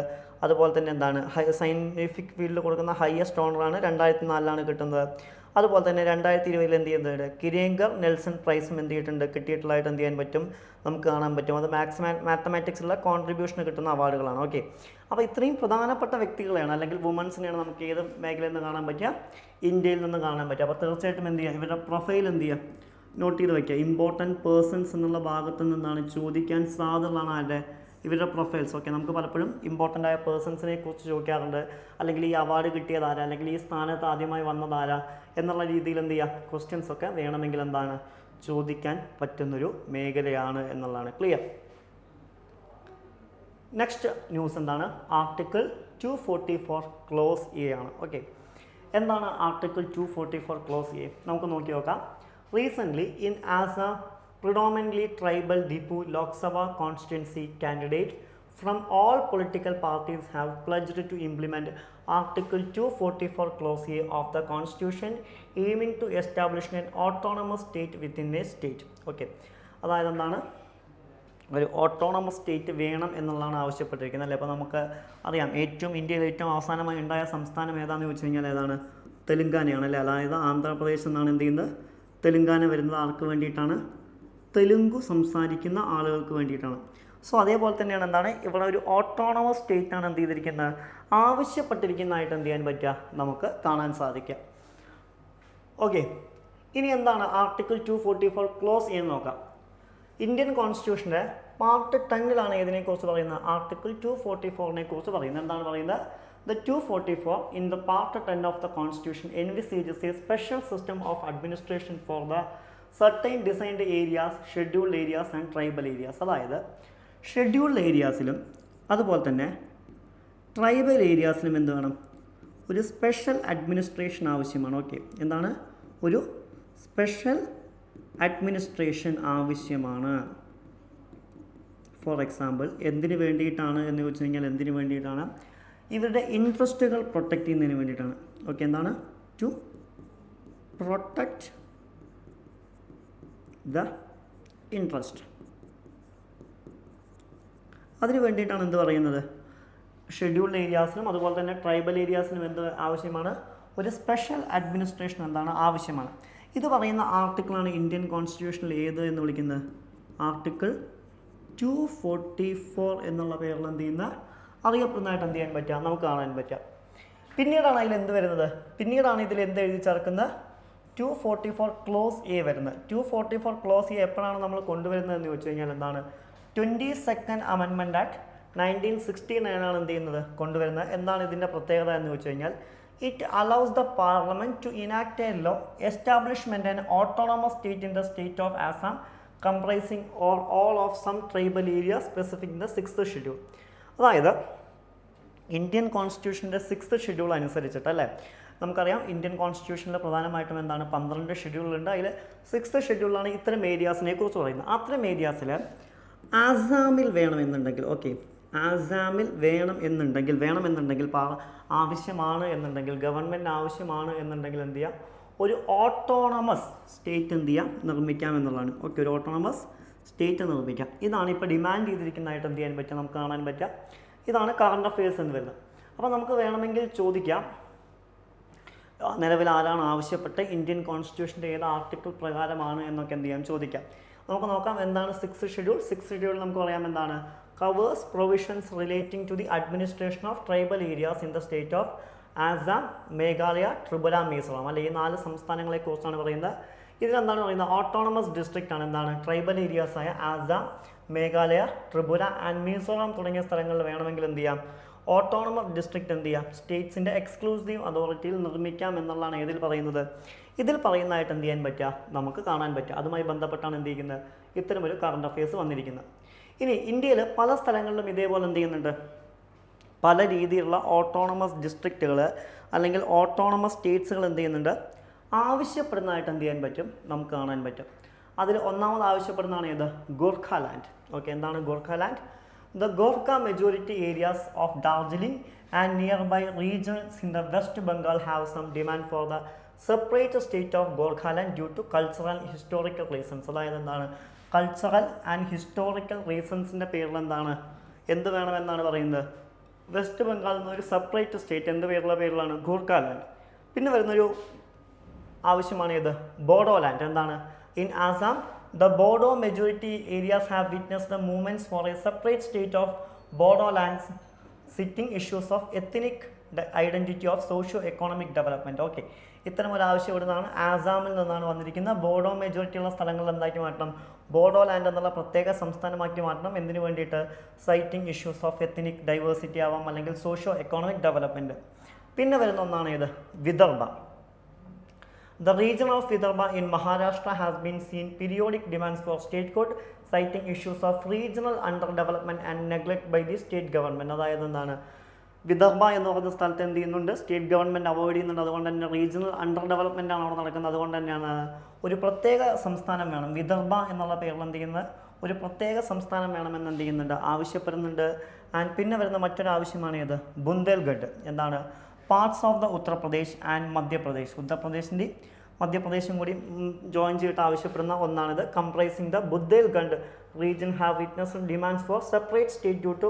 അതുപോലെ തന്നെ എന്താണ് സയൻറ്റിഫിക് ഫീൽഡിൽ കൊടുക്കുന്ന ഹയസ്റ്റ് ഓണറാണ്. 2004 കിട്ടുന്നത്. അതുപോലെ തന്നെ 2020 എന്ത് ചെയ്യുന്നുണ്ട്? കിരേങ്കർ നെൽസൺ പ്രൈസും എന്ത് ചെയ്തിട്ടുണ്ട്? കിട്ടിയിട്ടുള്ളതായിട്ട് എന്ത് ചെയ്യാൻ പറ്റും? നമുക്ക് കാണാൻ പറ്റും. അത് മാത്തമാറ്റിക്സിലുള്ള കോൺട്രിബ്യൂഷന് കിട്ടുന്ന അവാർഡുകളാണ്. ഓക്കെ, അപ്പോൾ ഇത്രയും പ്രധാനപ്പെട്ട വ്യക്തികളെയാണ് അല്ലെങ്കിൽ വുമൻസിനെയാണ് നമുക്ക് ഏത് മേഖലയിൽ നിന്ന് കാണാൻ പറ്റുക? ഇന്ത്യയിൽ നിന്ന് കാണാൻ പറ്റുക. അപ്പോൾ തീർച്ചയായിട്ടും എന്ത് ചെയ്യുക? ഇവരുടെ പ്രൊഫൈൽ എന്ത് ചെയ്യുക? നോട്ട് ചെയ്ത് വയ്ക്കുക. ഇമ്പോർട്ടൻറ്റ് പേഴ്സൺസ് എന്നുള്ള ഭാഗത്ത് നിന്നാണ് ചോദിക്കാൻ സാധ്യതയുള്ളതാണ് ആരുടെ? ഇവരുടെ പ്രൊഫൈൽസ്. ഓക്കെ, നമുക്ക് പലപ്പോഴും ഇമ്പോർട്ടൻ്റ് ആയ പേഴ്സൺസിനെ കുറിച്ച് ചോദിക്കാറുണ്ട്. അല്ലെങ്കിൽ ഈ അവാർഡ് കിട്ടിയതാരാ, അല്ലെങ്കിൽ ഈ സ്ഥാനത്ത് ആദ്യമായി വന്നതാരാ എന്നുള്ള രീതിയിൽ എന്ത് ചെയ്യുക? ക്വസ്റ്റ്യൻസ് ഒക്കെ വേണമെങ്കിൽ എന്താണ് ചോദിക്കാൻ പറ്റുന്നൊരു മേഖലയാണ് എന്നുള്ളതാണ്. ക്ലിയർ? നെക്സ്റ്റ് ന്യൂസ് എന്താണ്? ആർട്ടിക്കിൾ 244 ക്ലോസ് A ആണ്. ഓക്കെ, എന്താണ് ആർട്ടിക്കിൾ 244 ക്ലോസ് A? നമുക്ക് നോക്കി നോക്കാം. Recently in Assam predominantly tribal Dipu Lok Sabha constituency candidate from all political parties have pledged to implement Article 244 Clause A of the Constitution aiming to establish an autonomous state within a state. Okay, അതായത് എന്താണ് ഒരു ഓട്ടോണമസ് സ്റ്റേറ്റ് വേണം എന്നുള്ളതാണ് ആവശ്യപ്പെട്ടിരിക്കുന്നത് അല്ലേ. അപ്പോൾ നമുക്ക് അറിയാം ഇന്ത്യയിൽ ഏറ്റവും അവസാനമായി ഉണ്ടായ സംസ്ഥാനം ഏതാണെന്ന് ചോദിച്ചു കഴിഞ്ഞാൽ ഏതാണ്? തെലുങ്കാനയാണ് അല്ലേ. അതായത് ആന്ധ്രാപ്രദേശ് എന്നാണ് എന്ത് ചെയ്യുന്നത്? തെലുങ്കാന വരുന്നത് ആർക്ക് വേണ്ടിയിട്ടാണ്? തെലുങ്കു സംസാരിക്കുന്ന ആളുകൾക്ക് വേണ്ടിയിട്ടാണ്. സോ അതേപോലെ തന്നെയാണ് എന്താണ് ഇവിടെ ഒരു ഓട്ടോണമസ് സ്റ്റേറ്റ് ആണ് എന്ത് ചെയ്തിരിക്കുന്നത്? ആവശ്യപ്പെട്ടിരിക്കുന്നതായിട്ട് എന്ത് ചെയ്യാൻ പറ്റുക? നമുക്ക് കാണാൻ സാധിക്കുക. ഓക്കെ, ഇനി എന്താണ് ആർട്ടിക്കിൾ 244 ക്ലോസ് എന്ന് നോക്കാം. ഇന്ത്യൻ കോൺസ്റ്റിറ്റ്യൂഷൻ്റെ പാർട്ട് 10 ഇതിനെക്കുറിച്ച് പറയുന്നത്? ആർട്ടിക്കിൾ 244 കുറിച്ച് പറയുന്നത്. എന്താണ് പറയുന്നത്? The 244 in the part 10 of the Constitution envisages a special system of administration for the certain designed areas, scheduled areas and tribal areas. അതായത് ഷെഡ്യൂൾഡ് ഏരിയാസിലും അതുപോലെ തന്നെ ട്രൈബൽ ഏരിയാസിലും എന്ത് വേണം? ഒരു സ്പെഷ്യൽ അഡ്മിനിസ്ട്രേഷൻ ആവശ്യമാണ്. ഓക്കെ, എന്താണ്? ഒരു സ്പെഷ്യൽ അഡ്മിനിസ്ട്രേഷൻ ആവശ്യമാണ്. ഫോർ എക്സാമ്പിൾ എന്തിനു വേണ്ടിയിട്ടാണ് എന്ന് ചോദിച്ചു കഴിഞ്ഞാൽ എന്തിനു വേണ്ടിയിട്ടാണ്? ഇവരുടെ ഇൻട്രസ്റ്റുകൾ പ്രൊട്ടക്റ്റ് ചെയ്യുന്നതിന് വേണ്ടിയിട്ടാണ്. ഓക്കെ, എന്താണ്? To protect the interest. അതിന് വേണ്ടിയിട്ടാണ് എന്ത് പറയുന്നത്? ഷെഡ്യൂൾഡ് ഏരിയാസിനും അതുപോലെ തന്നെ ട്രൈബൽ ഏരിയാസിനും എന്ത് ആവശ്യമാണ്? ഒരു സ്പെഷ്യൽ അഡ്മിനിസ്ട്രേഷൻ എന്താണ് ആവശ്യമാണ്. ഇത് പറയുന്ന ആർട്ടിക്കിളാണ് ഇന്ത്യൻ കോൺസ്റ്റിറ്റ്യൂഷനിൽ ഏത് എന്ന് വിളിക്കുന്നത്? ആർട്ടിക്കിൾ 244 എന്നുള്ള പേരിൽ എന്ത് ചെയ്യുന്ന അറിയപ്പെടുന്നതായിട്ട് എന്ത് ചെയ്യാൻ പറ്റുക? നമുക്ക് കാണാൻ പറ്റുക. പിന്നീടാണ് അതിൽ എന്ത് വരുന്നത്? പിന്നീടാണ് ഇതിൽ എന്ത് എഴുതി ചേർക്കുന്നത്? 244 ക്ലോസ് A വരുന്നത്. 244 ക്ലോസ് A എപ്പോഴാണ് നമ്മൾ കൊണ്ടുവരുന്നതെന്ന് ചോദിച്ചു കഴിഞ്ഞാൽ എന്താണ്? 22nd അമെൻമെൻറ്റ് ആക്ട് 1969 ആണ് എന്ത് ചെയ്യുന്നത്? കൊണ്ടുവരുന്നത്. എന്താണ് ഇതിൻ്റെ പ്രത്യേകത എന്ന് ചോദിച്ചു കഴിഞ്ഞാൽ it allows the parliament to enact a law establishment an autonomous state in the state of Assam comprising or all of some tribal area specific in the 6th schedule. അതായത് ഇന്ത്യൻ കോൺസ്റ്റിറ്റ്യൂഷൻ്റെ 6th ഷെഡ്യൂൾ അനുസരിച്ചിട്ട് അല്ലേ, നമുക്കറിയാം ഇന്ത്യൻ കോൺസ്റ്റിറ്റ്യൂഷനിൽ പ്രധാനമായിട്ടും എന്താണ് 12 ഷെഡ്യൂളുണ്ട്. അതിൽ 6th ഷെഡ്യൂളാണ് ഇത്തരം ഏരിയാസിനെ കുറിച്ച് പറയുന്നത്. അത്തരം ഏരിയാസിൽ ആസാമിൽ വേണമെന്നുണ്ടെങ്കിൽ ഓക്കെ ആസാമിൽ വേണമെന്നുണ്ടെങ്കിൽ ആവശ്യമാണ് എന്നുണ്ടെങ്കിൽ, ഗവൺമെൻറ് ആവശ്യമാണ് എന്നുണ്ടെങ്കിൽ എന്ത് ചെയ്യാം, ഒരു ഓട്ടോണമസ് സ്റ്റേറ്റ് എന്ത് ചെയ്യാം, നിർമ്മിക്കാം എന്നുള്ളതാണ്. ഓക്കെ, ഒരു ഓട്ടോണമസ് സ്റ്റേറ്റ് നിർമ്മിക്കാം. ഇതാണ് ഇപ്പോൾ ഡിമാൻഡ് ചെയ്തിരിക്കുന്നതായിട്ട് എന്ത് ചെയ്യാൻ പറ്റുക, നമുക്ക് കാണാൻ പറ്റുക. ഇതാണ് കറണ്ട് അഫയേഴ്സ് എന്ന് വരുന്നത്. അപ്പോൾ നമുക്ക് വേണമെങ്കിൽ ചോദിക്കാം, നിലവിൽ ആരാണ് ആവശ്യപ്പെട്ട് ഇന്ത്യൻ കോൺസ്റ്റിറ്റ്യൂഷൻ്റെ ഏത് ആർട്ടിക്കിൾ പ്രകാരമാണ് എന്നൊക്കെ എന്ത് ചെയ്യാം, ചോദിക്കാം. നമുക്ക് നോക്കാം എന്താണ് സിക്സ് ഷെഡ്യൂൾ നമുക്ക് പറയാം എന്താണ്, covers provisions relating to the administration of tribal areas in the state of Assam, Meghalaya, Tripura, Mizoram. അല്ലെ, ഈ 4 സംസ്ഥാനങ്ങളെക്കുറിച്ചാണ് പറയുന്നത്. ഇതിലെന്താണ് പറയുന്നത്, ഓട്ടോണമസ് ഡിസ്ട്രിക്റ്റ് ആണ്. എന്താണ്, ട്രൈബൽ ഏരിയാസ് ആയ ആസാം, മേഘാലയ, ത്രിപുര ആൻഡ് മിസോറാം തുടങ്ങിയ സ്ഥലങ്ങളിൽ വേണമെങ്കിൽ എന്ത് ചെയ്യാം, ഓട്ടോണമസ് ഡിസ്ട്രിക്റ്റ് എന്ത് ചെയ്യാം, സ്റ്റേറ്റ്സിൻ്റെ എക്സ്ക്ലൂസീവ് അതോറിറ്റിയിൽ നിർമ്മിക്കാം എന്നുള്ളതാണ് ഇതിൽ പറയുന്നത്. ഇതിൽ പറയുന്നതായിട്ട് എന്ത് ചെയ്യാൻ പറ്റുക, നമുക്ക് കാണാൻ പറ്റുക. അതുമായി ബന്ധപ്പെട്ടാണ് എന്ത് ചെയ്യുന്നത്, ഇത്തരമൊരു കറണ്ട് അഫയേഴ്സ് വന്നിരിക്കുന്നത്. ഇനി ഇന്ത്യയിൽ പല സ്ഥലങ്ങളിലും ഇതേപോലെ എന്ത് ചെയ്യുന്നുണ്ട്, പല രീതിയിലുള്ള ഓട്ടോണമസ് ഡിസ്ട്രിക്റ്റുകൾ അല്ലെങ്കിൽ ഓട്ടോണമസ് സ്റ്റേറ്റ്സുകൾ എന്ത് ചെയ്യുന്നുണ്ട്, ആവശ്യപ്പെടുന്നതായിട്ട് എന്ത് ചെയ്യാൻ പറ്റും, നമുക്ക് കാണാൻ പറ്റും. അതിൽ ഒന്നാമത് ആവശ്യപ്പെടുന്നതാണ് ഏത്, ഗോർഖാലാൻഡ്. ഓക്കെ, എന്താണ് ഗോർഖാലാൻഡ്? The Gorkha majority areas of Darjeeling and nearby regions in the West Bengal have some demand for the separate state of Gorkhaland due to cultural historical reasons. അതായത് എന്താണ്, കൾച്ചറൽ ആൻഡ് ഹിസ്റ്റോറിക്കൽ റീസൺസിൻ്റെ പേരിൽ എന്താണ്, എന്ത് വേണമെന്നാണ് പറയുന്നത്, വെസ്റ്റ് ബംഗാളിൽ നിന്ന് ഒരു സെപ്പറേറ്റ് സ്റ്റേറ്റ് എന്ത് പേരിലാണ്, ഗോർഖാലാൻഡ്. പിന്നെ വരുന്നൊരു ആവശ്യമാണ് ഏത്, ബോഡോലാൻഡ്. എന്താണ്, in Assam the Bodo majority areas have witnessed the movements for a separate state of Bodolands, citing issues of ethnic identity of socio-economic development. Okay, ഇത്തരം ഒരു ആവശ്യം ഇവിടുന്നാണ്, ആസാമിൽ നിന്നാണ് വന്നിരിക്കുന്നത്. ബോഡോ മെജോറിറ്റി ഉള്ള സ്ഥലങ്ങൾ എന്താക്കി മാറ്റണം, ബോഡോലാൻഡ് എന്നുള്ള പ്രത്യേക സംസ്ഥാനമാക്കി മാറ്റണം. എന്തിനു വേണ്ടിയിട്ട്, citing issues of ethnic diversity ആവാം, അല്ലെങ്കിൽ സോഷ്യോ എക്കോണമിക് ഡെവലപ്മെൻറ്റ്. പിന്നെ വരുന്ന ഒന്നാണ് ഏത്, Vidarbha. The region of Vidarbha in Maharashtra has been seen periodic demands for statehood, citing issues of regional underdevelopment and neglect by the state government. അതായത് എന്താണ്, വിദർഭ എന്ന് പറയുന്ന സ്ഥലത്ത് എന്ത് ചെയ്യുന്നുണ്ട്, സ്റ്റേറ്റ് ഗവൺമെൻറ് അവോയ്ഡ് ചെയ്യുന്നുണ്ട്. അതുകൊണ്ട് തന്നെ റീജിയണൽ അണ്ടർ ഡെവലപ്മെൻ്റ് ആണ് അവിടെ നടക്കുന്നത്. അതുകൊണ്ട് തന്നെയാണ് ഒരു പ്രത്യേക സംസ്ഥാനം വേണം, വിദർഭ എന്നുള്ള പേരിൽ എന്ത് ചെയ്യുന്നത്, ഒരു പ്രത്യേക സംസ്ഥാനം വേണമെന്ന് എന്ത് ചെയ്യുന്നുണ്ട്, ആവശ്യപ്പെടുന്നുണ്ട്. ആൻഡ് പിന്നെ വരുന്ന മറ്റൊരു ആവശ്യമാണ് ഏത്, ബുന്ദേൽഖണ്ഡ്. എന്താണ്, parts of the Uttar Pradesh and Madhya Pradesh, ഉത്തർപ്രദേശിൻ്റെ മധ്യപ്രദേശും കൂടി ജോയിൻ ചെയ്തിട്ട് ആവശ്യപ്പെടുന്ന ഒന്നാണിത്. Comprising the Bundelkhand region have witnessed demands for separate state due to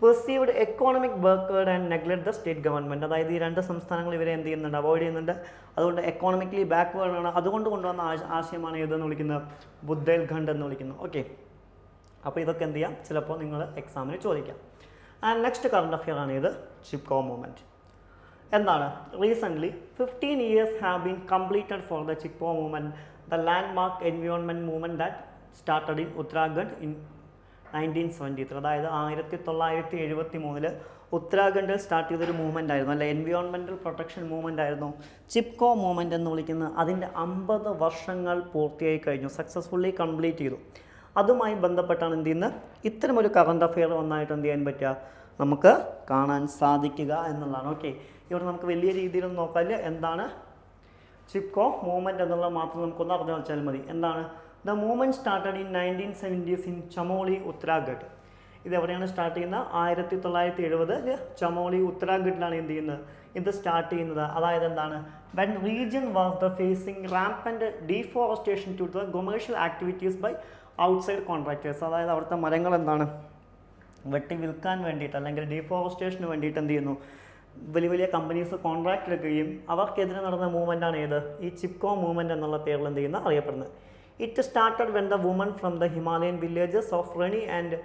perceived economic backward and neglect the state government. അതായത് ഈ 2 സംസ്ഥാനങ്ങൾ ഇവരെ എന്ത് ചെയ്യുന്നുണ്ട്, അവോയ്ഡ് ചെയ്യുന്നുണ്ട്. അതുകൊണ്ട് എക്കോണമിക്കലി ബാക്ക്വേർഡ് ആണ്. അതുകൊണ്ട് കൊണ്ടുവന്ന ആശയമാണ് ഏതെന്ന് വിളിക്കുന്നത്, ബുന്ദേൽഖണ്ഡ് എന്ന് വിളിക്കുന്നു. ഓക്കെ, അപ്പോൾ ഇതൊക്കെ എന്ത് ചെയ്യാം, ചിലപ്പോൾ നിങ്ങൾ എക്സാമിന് ചോദിക്കാം. ആൻഡ് നെക്സ്റ്റ് കറണ്ട് അഫെയർ ആണ് ഇത്, ചിപ്കോ മൂവ്മെൻറ്റ്. എന്താണ്, recently 15 years have been completed for the Chipko movement, the landmark environment movement that started in Uttarakhand in 1973. അതായത് 1973 ഉത്തരാഖണ്ഡിൽ സ്റ്റാർട്ട് ചെയ്തൊരു മൂവ്മെൻ്റ് ആയിരുന്നു, അല്ലെ, എൻവയോൺമെൻറ്റൽ പ്രൊട്ടക്ഷൻ മൂവ്മെൻ്റ് ആയിരുന്നു ചിപ്കോ മൂവ്മെൻറ്റ് എന്ന് വിളിക്കുന്നത്. അതിൻ്റെ 50 വർഷങ്ങൾ പൂർത്തിയായി കഴിഞ്ഞു, സക്സസ്ഫുള്ളി കംപ്ലീറ്റ് ചെയ്തു. അതുമായി ബന്ധപ്പെട്ടാണ് എന്ത് ചെയ്യുന്നത്, ഇത്തരമൊരു കറണ്ട് അഫെയർ ഒന്നായിട്ട് എന്ത് ചെയ്യാൻ പറ്റുക, നമുക്ക് കാണാൻ സാധിക്കുക എന്നുള്ളതാണ്. ഓക്കെ, ഇവിടെ നമുക്ക് വലിയ രീതിയിലൊന്നും നോക്കാനില്ല. എന്താണ് ചിപ്കോ മൂവ്മെൻറ്റ് എന്നുള്ളത് മാത്രം നമുക്കൊന്ന് അറിഞ്ഞു വെച്ചാൽ മതി. എന്താണ്, the movement started in 1970s in Chamoli, Uttarakhand. ഇത് എവിടെയാണ് സ്റ്റാർട്ട് ചെയ്യുന്നത്, 1970 ചമോളി, ഉത്തരാഖണ്ഡിലാണ് എന്ത് ചെയ്യുന്നത്, ഇത് സ്റ്റാർട്ട് ചെയ്യുന്നത്. അതായത് എന്താണ്, when region was the facing rampant deforestation to the commercial activities by outside contractors. അതായത് അവിടുത്തെ മരങ്ങൾ എന്താണ്, വെട്ടി വിൽക്കാൻ വേണ്ടിയിട്ട് അല്ലെങ്കിൽ ഡീഫോറസ്റ്റേഷന് വേണ്ടിയിട്ട് എന്ത് ചെയ്യുന്നു, വലിയ വലിയ കമ്പനീസ് കോൺട്രാക്ട് എടുക്കുകയും അവർക്കെതിരെ നടന്ന മൂവ്മെൻറ്റാണ് ഏത്, ഈ ചിപ്കോ മൂവ്മെൻറ്റ് എന്നുള്ള പേരിൽ എന്ത് ചെയ്യുന്ന അറിയപ്പെടുന്നത്. It started when the women from the Himalayan villages of Reni and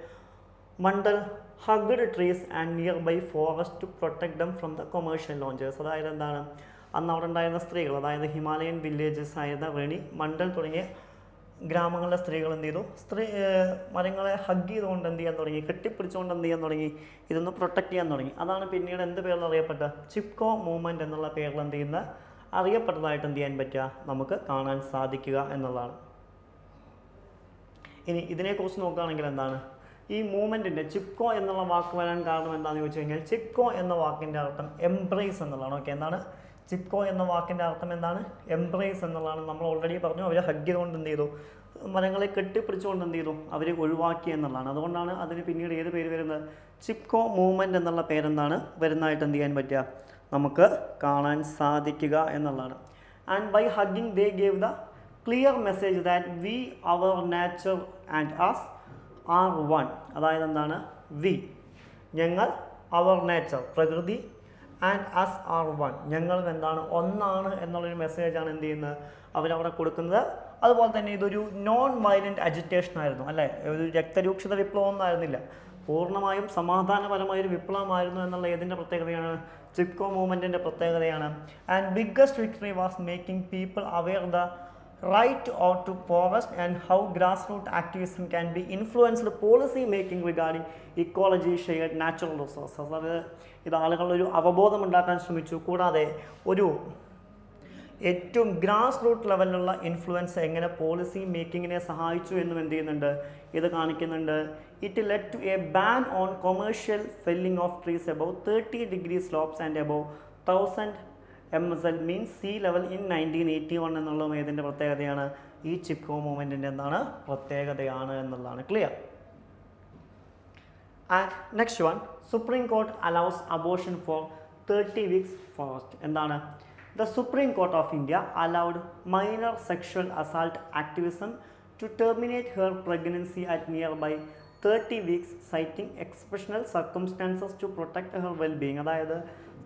Mandal hugged trees and nearby forest to protect them from the commercial loggers. അതായത് എന്താണ്, അന്ന് അവിടെ ഉണ്ടായിരുന്ന സ്ത്രീകൾ, അതായത് ഹിമാലയൻ വില്ലേജസ് ആയിരുന്ന റെണി, മണ്ടൽ തുടങ്ങിയ ഗ്രാമങ്ങളിലെ സ്ത്രീകൾ എന്ത് ചെയ്തു, മരങ്ങളെ ഹഗ് ചെയ്തുകൊണ്ട് എന്ത് ചെയ്യാൻ തുടങ്ങി, കെട്ടിപ്പിടിച്ചുകൊണ്ട് എന്ത് ചെയ്യാൻ തുടങ്ങി, ഇതൊന്ന് പ്രൊട്ടക്റ്റ് ചെയ്യാൻ തുടങ്ങി. അതാണ് പിന്നീട് എന്ത് പേരിൽ അറിയപ്പെട്ട, ചിപ്കോ മൂവ്മെൻറ്റ് എന്നുള്ള പേരിൽ എന്ത് ചെയ്യുന്ന അറിയപ്പെട്ടതായിട്ട് എന്ത് ചെയ്യാൻ പറ്റുക, നമുക്ക് കാണാൻ സാധിക്കുക എന്നുള്ളതാണ്. ഇനി ഇതിനെക്കുറിച്ച് നോക്കുകയാണെങ്കിൽ എന്താണ്, ഈ മൂവ്മെൻറ്റിൻ്റെ ചിപ്കോ എന്നുള്ള വാക്ക് വരാൻ കാരണം എന്താണെന്ന് ചോദിച്ചു കഴിഞ്ഞാൽ, ചിപ്കോ എന്ന വാക്കിൻ്റെ അർത്ഥം എംബ്രേസ് എന്നുള്ളതാണ്. ഓക്കെ, എന്താണ്, ചിപ്കോ എന്ന വാക്കിൻ്റെ അർത്ഥം എന്താണ്? എംബ്രേസ് എന്നുള്ളതാണ്. നമ്മൾ ഓൾറെഡി പറഞ്ഞു, അവർ ഹഗ് ചെയ്തുകൊണ്ട് എന്ത് ചെയ്തു? മരങ്ങളെ കെട്ടിപ്പിടിച്ചുകൊണ്ട് എന്ത് ചെയ്തു? അവർ ഒഴിവാക്കി എന്നുള്ളതാണ്. അതുകൊണ്ടാണ് അതിന് പിന്നീട് ഏത് പേര് വരുന്നത്? ചിപ്കോ മൂവ്മെൻറ്റ് എന്നുള്ള പേരെന്താണ് വരുന്നതായിട്ട് എന്ത് ചെയ്യാൻ പറ്റുക? നമുക്ക് കാണാൻ സാധിക്കുക എന്നുള്ളതാണ്. And by hugging they gave the clear message that we our nature and us are one. അതായത് എന്താണ്? വി ഞങ്ങൾ, അവർ നേച്ചർ പ്രകൃതി, ആൻഡ് us ആർ വൺ ഞങ്ങൾ എന്താണ്? ഒന്നാണ് എന്നുള്ളൊരു മെസ്സേജാണ് എന്ത് ചെയ്യുന്നത്? അവരവിടെ കൊടുക്കുന്നത്. അതുപോലെ തന്നെ ഇതൊരു നോൺ വയലൻറ്റ് അജിറ്റേഷൻ ആയിരുന്നു അല്ലേ? ഒരു രക്തരൂക്ഷിത വിപ്ലവം ഒന്നും ആയിരുന്നില്ല, പൂർണ്ണമായും സമാധാനപരമായൊരു വിപ്ലവമായിരുന്നു എന്നുള്ള ഏതിൻ്റെ പ്രത്യേകതയാണ്? ചിപ്കോ മൂവ്മെൻറ്റിൻ്റെ പ്രത്യേകതയാണ്. And biggest victory was making people aware the right out to forest and how grassroots activism can be influenced policy making regarding ecology, shared natural resources. അതായത് ഇത് ആളുകളൊരു അവബോധം ഉണ്ടാക്കാൻ ശ്രമിച്ചു. കൂടാതെ ഒരു ഏറ്റവും ഗ്രാസ് റൂട്ട് ലെവലിലുള്ള ഇൻഫ്ലുവൻസ് എങ്ങനെ പോളിസി മേക്കിങ്ങിനെ സഹായിച്ചു എന്നും എന്ത് ചെയ്യുന്നുണ്ട്? ഇത് കാണിക്കുന്നുണ്ട്. It led to a ban on commercial felling of trees above 30 degree slopes and above 1000 MSL means sea level in 1981 എന്നുള്ളതും ഏതിൻ്റെ പ്രത്യേകതയാണ്? ഈ ചിപ്കോ മൂവ്മെൻറ്റിൻ്റെ എന്താണ്? പ്രത്യേകതയാണ് എന്നുള്ളതാണ്. Clear? And next one, supreme court allows abortion for 30 weeks fast. എന്താണ്? The supreme court of India allowed minor sexual assault activism to terminate her pregnancy at nearby 30 weeks citing exceptional circumstances to protect her wellbeing. അതായത്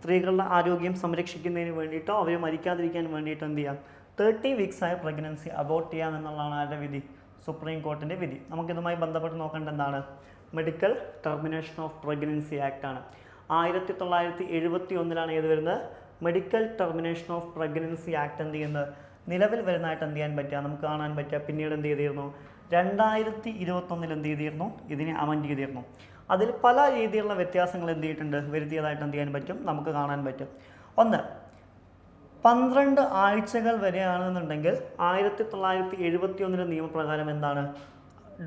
സ്ത്രീകളുടെ ആരോഗ്യം സംരക്ഷിക്കുന്നതിന് വേണ്ടിയിട്ടോ അവർ മരിക്കാതിരിക്കാൻ വേണ്ടിയിട്ടോ എന്ത് ചെയ്യാം? 30 weeks ആയ പ്രഗ്നൻസി അബോർട്ട് ചെയ്യാം എന്നുള്ളതാണ് ആരുടെ വിധി? സുപ്രീം കോർട്ടിൻ്റെ വിധി. നമുക്കിതുമായി ബന്ധപ്പെട്ട് നോക്കേണ്ട എന്താണ്? Medical termination of pregnancy act ആണ്. 1971 ഏത് വരുന്നത്? Medical termination of pregnancy act എന്ത് ചെയ്യുന്നത്? നിലവിൽ വരുന്നതായിട്ട് എന്ത് ചെയ്യാൻ പറ്റുക? നമുക്ക് കാണാൻ പറ്റുക. പിന്നീട് എന്ത് ചെയ്തിരുന്നു? 2021 എന്ത് ചെയ്തിരുന്നു? ഇതിനെ അമെൻഡ് ചെയ്തിരുന്നു. അതിൽ പല രീതിയിലുള്ള വ്യത്യാസങ്ങൾ എന്ത് ചെയ്തിട്ടുണ്ട്? വരുത്തിയതായിട്ട് എന്ത് ചെയ്യാൻ പറ്റും? നമുക്ക് കാണാൻ പറ്റും. ഒന്ന്, 12 ആഴ്ചകൾ വരെയാണെന്നുണ്ടെങ്കിൽ 1971 നിയമപ്രകാരം എന്താണ്?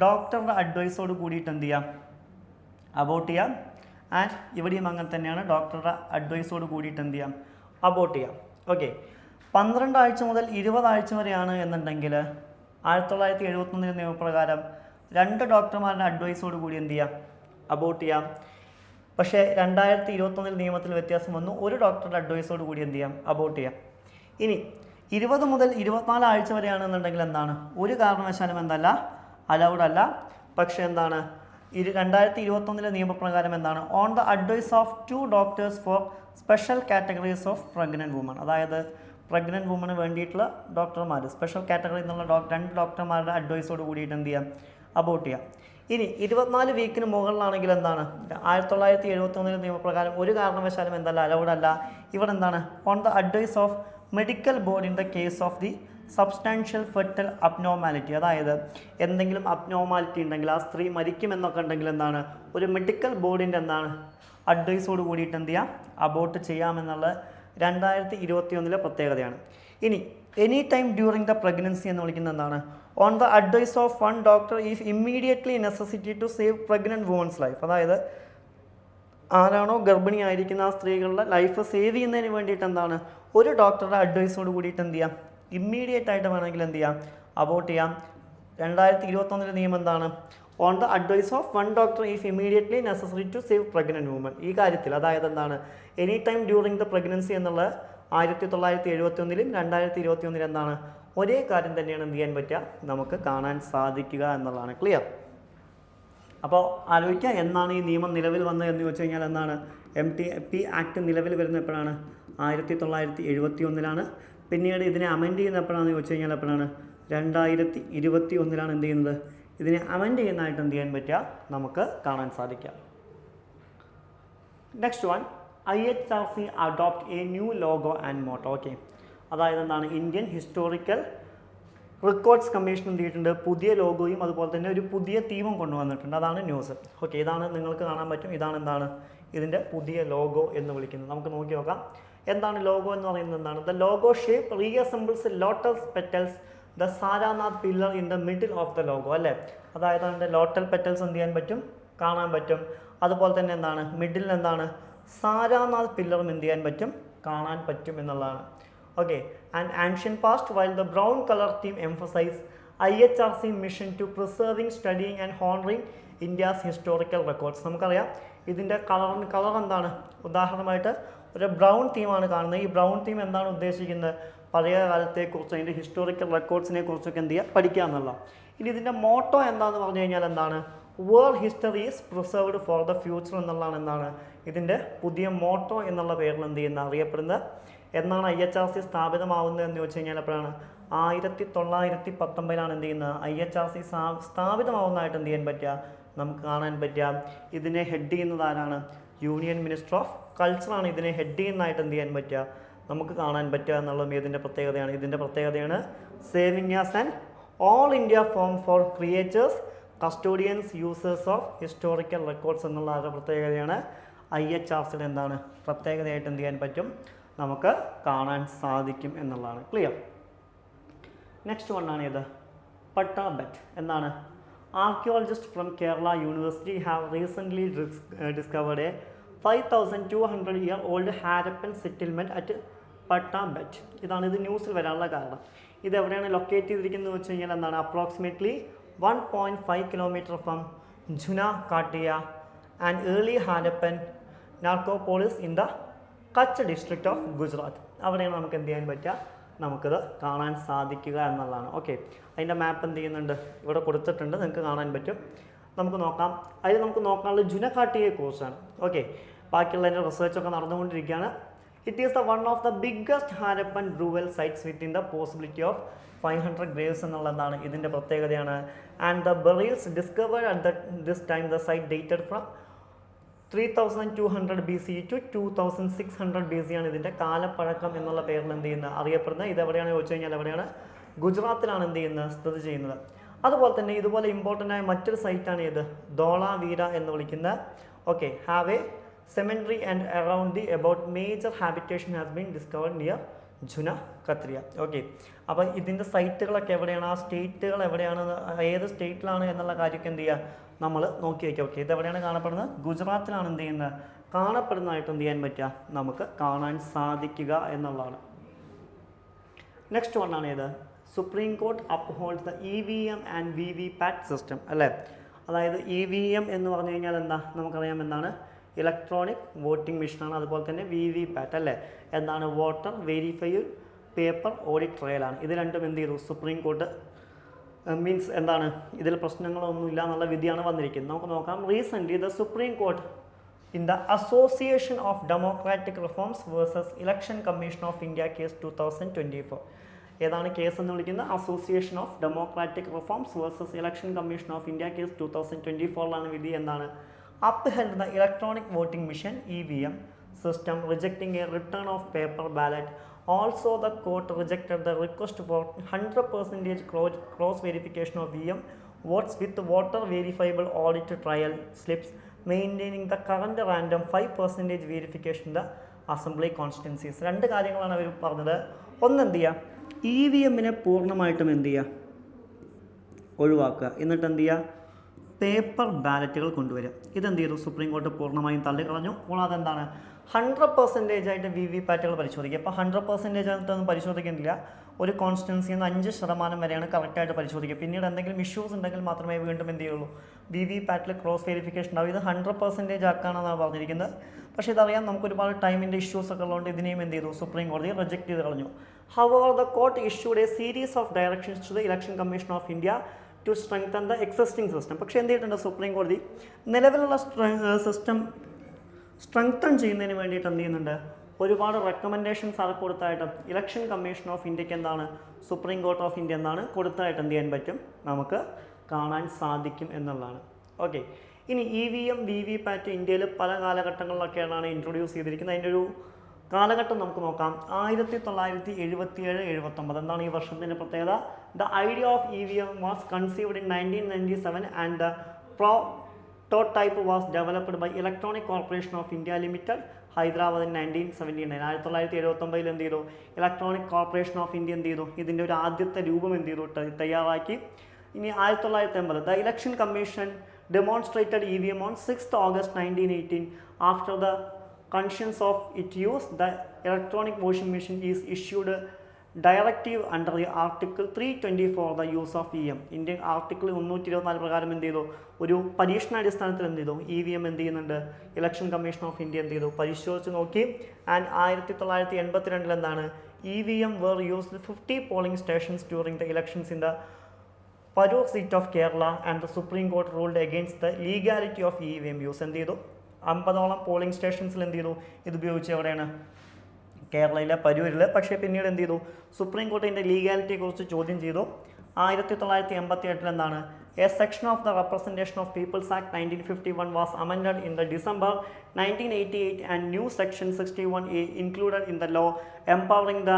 ഡോക്ടറുടെ അഡ്വൈസോട് കൂടിയിട്ട് എന്ത് ചെയ്യാം? അബോർട്ട് ചെയ്യാം. ആൻഡ് ഇവിടെയും അങ്ങനെ തന്നെയാണ്, ഡോക്ടറുടെ അഡ്വൈസോട് കൂടിയിട്ട് എന്ത് ചെയ്യാം? അബോർട്ട് ചെയ്യാം. ഓക്കെ, 12 ആഴ്ച മുതൽ 20 ആഴ്ച വരെയാണ് എന്നുണ്ടെങ്കിൽ 1971 നിയമപ്രകാരം 2 ഡോക്ടർമാരുടെ അഡ്വൈസോട് കൂടി എന്ത് ചെയ്യാം? അബോർട്ട് ചെയ്യാം. പക്ഷേ 2021 നിയമത്തിൽ വ്യത്യാസം വന്നു. ഒരു ഡോക്ടറുടെ അഡ്വൈസോട് കൂടി എന്ത് ചെയ്യാം? അബോർട്ട് ചെയ്യാം. ഇനി 20 മുതൽ 24 ആഴ്ച വരെയാണെന്നുണ്ടെങ്കിൽ എന്താണ്? ഒരു കാരണവശാലും എന്തല്ല? അലൗഡ് അല്ല. പക്ഷേ എന്താണ്? 2021 നിയമപ്രകാരം എന്താണ്? On the advice of 2 doctors for special categories of pregnant woman. അതായത് പ്രഗ്നൻറ്റ് വുമന് വേണ്ടിയിട്ടുള്ള ഡോക്ടർമാർ, സ്പെഷ്യൽ കാറ്റഗറി എന്നുള്ള 2 ഡോക്ടർമാരുടെ അഡ്വൈസോട് കൂടിയിട്ട് എന്ത് ചെയ്യാം? അബോർട്ട് ചെയ്യാം. ഇനി 24 വീക്കിന് മുകളിലാണെങ്കിൽ എന്താണ്? 1971 നിയമപ്രകാരം ഒരു കാരണവശാലും എന്തല്ല? അലൗഡ് അല്ല. ഇവിടെ എന്താണ്? On the advice of medical board in the case of the substantial foetal abnormality. അതായത് എന്തെങ്കിലും അബ്നോർമാലിറ്റി ഉണ്ടെങ്കിൽ, ആ സ്ത്രീ മരിക്കുമെന്നൊക്കെ ഉണ്ടെങ്കിൽ എന്താണ്? ഒരു മെഡിക്കൽ ബോർഡിൻ്റെ എന്താണ്? അഡ്വൈസോട് കൂടിയിട്ട് എന്ത് ചെയ്യാം? അബോർട്ട് ചെയ്യാമെന്നുള്ള 2021 പ്രത്യേകതയാണ്. ഇനി any time during the pregnancy എന്ന് വിളിക്കുന്നത് എന്താണ്? On the advice of 1 doctor if immediately necessity to save pregnant women's life. അതായത് ആരാണോ ഗർഭിണിയായിരിക്കുന്ന ആ സ്ത്രീകളുടെ ലൈഫ് സേവ് ചെയ്യുന്നതിന് വേണ്ടിയിട്ട് എന്താണ്? ഒരു ഡോക്ടറുടെ അഡ്വൈസോട് കൂടിയിട്ട് എന്ത് ചെയ്യാം? ഇമ്മീഡിയറ്റ് ആയിട്ട് വേണമെങ്കിൽ എന്ത് ചെയ്യാം? അബോർട്ട് ചെയ്യാം. 2021 നിയമം എന്താണ്? On the advice of 1 doctor if immediately necessary to save pregnant woman. ഈ കാര്യത്തിൽ അതായത് എന്താണ്? Any time during the pregnancy എന്നുള്ള 1971 2021 എന്താണ്? ഒരേ കാര്യം തന്നെയാണ് എന്ത് ചെയ്യാൻ പറ്റുക? നമുക്ക് കാണാൻ സാധിക്കുക എന്നുള്ളതാണ്. ക്ലിയർ? അപ്പോൾ ആലോചിക്കുക, എന്നാണ് ഈ നിയമം നിലവിൽ വന്നത് എന്ന് ചോദിച്ചു കഴിഞ്ഞാൽ എന്താണ്? MTP ആക്ട് നിലവിൽ വരുന്ന എപ്പോഴാണ്? 1971 പിന്നീട് ഇതിനെ അമെൻഡ് ചെയ്യുന്ന എപ്പോഴാണെന്ന് ചോദിച്ചു കഴിഞ്ഞാൽ എപ്പോഴാണ്? 2021 എന്ത് ചെയ്യുന്നത്? ഇതിനെ അമെൻഡ് ചെയ്യുന്നതായിട്ട് എന്ത് ചെയ്യാൻ പറ്റുക? നമുക്ക് കാണാൻ സാധിക്കാം. Next one, IHRC adopt a new logo and motto. Okay, അതായത് എന്താണ്? ഇന്ത്യൻ ഹിസ്റ്റോറിക്കൽ റെക്കോർഡ്സ് കമ്മീഷൻ എന്ത് ചെയ്തിട്ടുണ്ട്? പുതിയ ലോഗോയും അതുപോലെ തന്നെ ഒരു പുതിയ തീമും കൊണ്ടുവന്നിട്ടുണ്ട്. അതാണ് ന്യൂസ്. ഓക്കെ, ഇതാണ് നിങ്ങൾക്ക് കാണാൻ പറ്റും. ഇതാണ് എന്താണ്? ഇതിൻ്റെ പുതിയ ലോഗോ എന്ന് വിളിക്കുന്നത്. നമുക്ക് നോക്കി നോക്കാം. എന്താണ് ലോഗോ എന്ന് പറയുന്നത്? എന്താണ്? The logo shape resembles lotus petals the Sarnath pillar in the middle of the logo. അല്ലേ? അതായത് അതിൻ്റെ ലോട്ടൽ പെറ്റൽസ് എന്ത് ചെയ്യാൻ പറ്റും? കാണാൻ പറ്റും. അതുപോലെ തന്നെ എന്താണ്? മിഡിൽ എന്താണ്? സാരാനാഥ് പില്ലറും എന്ത് ചെയ്യാൻ പറ്റും? കാണാൻ പറ്റും എന്നുള്ളതാണ്. Okay, and ancient past while the brown colour theme emphasise IHRC mission to preserving studying and honouring India's historical records. നമുക്കറിയാം ഇതിൻ്റെ കളർ എന്താണ്, ഉദാഹരണമായിട്ട് ഒരു ബ്രൗൺ തീമാണ് കാണുന്നത്. ഈ ബ്രൗൺ തീം എന്താണ് ഉദ്ദേശിക്കുന്നത്, പഴയ കാലത്തെക്കുറിച്ച് അതിൻ്റെ ഹിസ്റ്റോറിക്കൽ റെക്കോർഡ്സിനെ കുറിച്ചൊക്കെ എന്ത് ചെയ്യുക, പഠിക്കുക എന്നുള്ള. ഇനി ഇതിൻ്റെ മോട്ടോ എന്താണെന്ന് പറഞ്ഞു കഴിഞ്ഞാൽ എന്താണ്, world history is preserved for the future എന്നുള്ളതാണ് എന്താണ് ഇതിൻ്റെ പുതിയ മോട്ടോ എന്നുള്ള പേരിൽ എന്ത് ചെയ്യുന്ന അറിയപ്പെടുന്നത്. എന്നാണ് IHRC സ്ഥാപിതമാവുന്നത് എന്ന് ചോദിച്ചു കഴിഞ്ഞാൽ എപ്പോഴാണ്, 1919 എന്ത് ചെയ്യുന്നത് IHRC സ്ഥാപിതമാവുന്നതായിട്ട് എന്ത് ചെയ്യാൻ പറ്റുക, നമുക്ക് കാണാൻ പറ്റുക. ഇതിനെ ഹെഡ് ചെയ്യുന്നത് ആരാണ്, യൂണിയൻ മിനിസ്റ്റർ ഓഫ് കൾച്ചറാണ് ഇതിനെ ഹെഡ് ചെയ്യുന്നതായിട്ട് എന്ത് ചെയ്യാൻ പറ്റുക, നമുക്ക് കാണാൻ പറ്റുക എന്നുള്ളതും ഇതിൻ്റെ പ്രത്യേകതയാണ്. ഇതിൻ്റെ പ്രത്യേകതയാണ് serving as an all India forum for creators custodians users of historical records എന്നുള്ള ആ പ്രത്യേകതയാണ് IHRCയുടെ എന്താണ് പ്രത്യേകതയായിട്ട് എന്ത് ചെയ്യാൻ പറ്റും, നമുക്ക് കാണാൻ സാധിക്കും എന്നുള്ളതാണ്. ക്ലിയർ. നെക്സ്റ്റ് വണ്ണാണ് ഇത് പട്ടാബെറ്റ്. എന്താണ്, archaeologist from Kerala university have recently discovered a 5200 year old Harappan settlement at Padta Bet. ഇതാണ് ഇത് ന്യൂസിൽ വരാനുള്ള കാരണം. ഇത് എവിടെയാണ് ലൊക്കേറ്റ് ചെയ്തിരിക്കുന്നത് വെച്ച് കഴിഞ്ഞാൽ എന്താണ്, approximately 1.5 kilometer from Juna Khatiya and early Harappan necropolis in the Kutch district of Gujarat. അവിടെയാണ് നമുക്ക് എന്ത് ചെയ്യാൻ പറ്റുക, നമുക്കിത് കാണാൻ സാധിക്കുക എന്നുള്ളതാണ്. ഓക്കെ, അതിൻ്റെ മാപ്പ് എന്ത് ചെയ്യുന്നുണ്ട്, ഇവിടെ കൊടുത്തിട്ടുണ്ട്, നിങ്ങൾക്ക് കാണാൻ പറ്റും. നമുക്ക് നോക്കാം. അതിൽ നമുക്ക് നോക്കാനുള്ളത് ജുനഘാട്ടിയെ കുറിച്ചാണ്. ഓക്കെ, ബാക്കിയുള്ളതിൻ്റെ റിസർച്ചൊക്കെ നടന്നുകൊണ്ടിരിക്കുകയാണ്. It is the one of the biggest Harappan burial sites with in the possibility of 500 graves എന്നുള്ളതാണ് ഇതിൻ്റെ പ്രത്യേകതയാണ്. And the burials discovered at this time the site dated from 3200 BCE to 2600 BC ആണ് ഇതിൻ്റെ കാലപ്പഴക്കം എന്നുള്ള പേരിൽ എന്ത് ചെയ്യുന്നത് അറിയപ്പെടുന്നത്. ഇതെവിടെയാണ് ചോദിച്ചു കഴിഞ്ഞാൽ എവിടെയാണ്, ഗുജറാത്തിലാണ് എന്ത് ചെയ്യുന്നത് സ്ഥിതി ചെയ്യുന്നത്. അതുപോലെ തന്നെ ഇതുപോലെ ഇമ്പോർട്ടൻ്റ് ആയ മറ്റൊരു സൈറ്റാണ് ഇത് ധോളാവീര എന്ന് വിളിക്കുന്ന. Okay, have a cemetery and around the about major habitation has been discovered near Juna Khatiya. Okay, അപ്പോൾ ഇതിൻ്റെ സൈറ്റുകളൊക്കെ എവിടെയാണ്, ആ സ്റ്റേറ്റുകൾ എവിടെയാണ്, ഏത് സ്റ്റേറ്റിലാണ് എന്നുള്ള കാര്യമൊക്കെ എന്ത് ചെയ്യുക നമ്മൾ നോക്കി വയ്ക്കുക. ഓക്കെ, ഇതെവിടെയാണ് കാണപ്പെടുന്നത്, ഗുജറാത്തിലാണ് എന്ത് ചെയ്യുന്നത് കാണപ്പെടുന്നതായിട്ട് എന്ത് ചെയ്യാൻ പറ്റുക, നമുക്ക് കാണാൻ സാധിക്കുക എന്നുള്ളതാണ്. നെക്സ്റ്റ് വണ്ണാണ് ഇത് supreme court upholds the EVM and VVPAT system അല്ലേ. അതായത് EVM എന്ന് പറഞ്ഞു കഴിഞ്ഞാൽ എന്താ, നമുക്കറിയാം എന്താണ്, ഇലക്ട്രോണിക് വോട്ടിംഗ് മെഷീനാണ്. അതുപോലെ തന്നെ VVPAT അല്ലേ, എന്താണ്, വോട്ടർ വെരിഫൈഡ് പേപ്പർ ഓഡിറ്റ് ട്രയലാണ്. ഇത് രണ്ടും എന്ത് ചെയ്തു, സുപ്രീം കോർട്ട് മീൻസ് എന്താണ്, ഇതിൽ പ്രശ്നങ്ങളൊന്നുമില്ല എന്നുള്ള വിധിയാണ് വന്നിരിക്കുന്നത്. നമുക്ക് നോക്കാം. Recently the supreme court in the association of democratic reforms versus election commission of India case 2024. ഏതാണ് കേസ് എന്ന് വിളിക്കുന്നത്, association of democratic reforms versus election commission of India case 2024 വിധി. എന്താണ്, upheld the electronic voting machine EVM system, rejecting a return of paper ballot. Also, the court rejected the request for 100% cross verification of EVM votes with voter verifiable audit trail slips, maintaining the current random 5% verification in the assembly constituencies. രണ്ട് കാര്യങ്ങളാണ് അവർ പറഞ്ഞത്. ഒന്ന് എന്ത് ചെയ്യുക, EVM പൂർണ്ണമായിട്ടും എന്ത് ചെയ്യുക, ഒഴിവാക്കുക. എന്നിട്ട് എന്ത് ചെയ്യുക, പേപ്പർ ബാലറ്റുകൾ കൊണ്ടുവരിക. ഇതെന്ത് ചെയ്തു, സുപ്രീം കോർട്ട് പൂർണ്ണമായും തള്ളിക്കളഞ്ഞു. കൂടാതെ എന്താണ്, 100% ആയിട്ട് VVPATകൾ പരിശോധിക്കുക. അപ്പോൾ 100% ആയിട്ടൊന്നും പരിശോധിക്കുന്നില്ല, ഒരു കോൺസ്റ്റിറ്റ്യുവൻസിയിൽ നിന്ന് 5% വരെയാണ് കറക്റ്റായിട്ട് പരിശോധിക്കുക. പിന്നീട് എന്തെങ്കിലും ഇഷ്യൂസ് ഉണ്ടെങ്കിൽ മാത്രമേ വീണ്ടും എന്ത് ചെയ്യുള്ളൂ, VVPATൽ ക്രോസ് വെരിഫിക്കേഷൻ ഉണ്ടാവും. ഇത് 100% ആക്കാനാണ് പറഞ്ഞിരിക്കുന്നത്. പക്ഷേ ഇതറിയാം, നമുക്ക് ഒരുപാട് ടൈമിൻ്റെ ഇഷ്യൂസ് ഒക്കെ ഉള്ളതുകൊണ്ട് ഇതിനെയും എന്ത് ചെയ്തു, സുപ്രീം കോടതി റിജക്ട് ചെയ്ത് കളഞ്ഞു. However, the court issued a series of directions to the Election Commission of India to strengthen the existing system. പക്ഷേ എന്ത് ചെയ്തിട്ടുണ്ട്, സുപ്രീം കോടതി നിലവിലുള്ള സിസ്റ്റം സ്ട്രെങ്തൻ ചെയ്യുന്നതിന് വേണ്ടിയിട്ട് എന്ത് ചെയ്യുന്നുണ്ട്, ഒരുപാട് റെക്കമെൻഡേഷൻസ് അത് കൊടുത്തായിട്ട് ഇലക്ഷൻ കമ്മീഷൻ ഓഫ് ഇന്ത്യക്ക് എന്താണ്, സുപ്രീം കോർട്ട് ഓഫ് ഇന്ത്യ എന്താണ് കൊടുത്തായിട്ട് എന്ത് ചെയ്യാൻ പറ്റും, നമുക്ക് കാണാൻ സാധിക്കും എന്നുള്ളതാണ്. ഓക്കെ, ഇനി EVM VVPAT ഇന്ത്യയിൽ പല കാലഘട്ടങ്ങളിലൊക്കെയാണ് ഇൻട്രൊഡ്യൂസ് ചെയ്തിരിക്കുന്നത്. അതിൻ്റെ ഒരു കാലഘട്ടം നമുക്ക് നോക്കാം. 1977-79 എന്താണ് ഈ വർഷത്തിൻ്റെ പ്രത്യേകത. The idea of EVM was conceived in 1997 and the prototype was developed by Electronic Corporation of India Limited, Hyderabad in 1979. 1979 എന്ത് ചെയ്തു, ഇലക്ട്രോണിക് കോർപ്പറേഷൻ ഓഫ് ഇന്ത്യ എന്ത് ചെയ്തു, ഇതിൻ്റെ ഒരു ആദ്യത്തെ രൂപം എന്ത് ചെയ്തു തയ്യാറാക്കി. ഇനി 1980 the election commission demonstrated EVM on 6th August 1918 after the conscious of its use, the electronic voting machine is issued directive under the Article 324 the use of EM. Indian article 324 പ്രകാരം എന്ത് ചെയ്തു, ഒരു പരീക്ഷണാടിസ്ഥാനത്തിൽ എന്ത് ചെയ്തു, EVM എന്ത് ചെയ്യുന്നുണ്ട്, ഇലക്ഷൻ കമ്മീഷൻ ഓഫ് ഇന്ത്യ എന്ത് ചെയ്തു, പരിശോധിച്ച് നോക്കി. ആൻഡ് 1982 എന്താണ്, EVM were used 50 polling stations during the elections in the Parur seat of Kerala and the Supreme Court ruled against the legality of EVM use. എന്ത് ചെയ്തു, 50ഓളം പോളിംഗ് സ്റ്റേഷൻസിൽ എന്ത് ചെയ്തു, ഇത് ഉപയോഗിച്ച് എവിടെയാണ്, കേരളയിലെ പരൂരിൽ. പക്ഷേ പിന്നീട് എന്ത് ചെയ്തു, സുപ്രീം കോടതി ഇതിൻ്റെ ലീഗാലിറ്റിയെക്കുറിച്ച് ചോദ്യം ചെയ്തു. 1988 എന്താണ്, a section of the representation of peoples act 1951 was amended in the December 1988 and new section 61A included in the law empowering the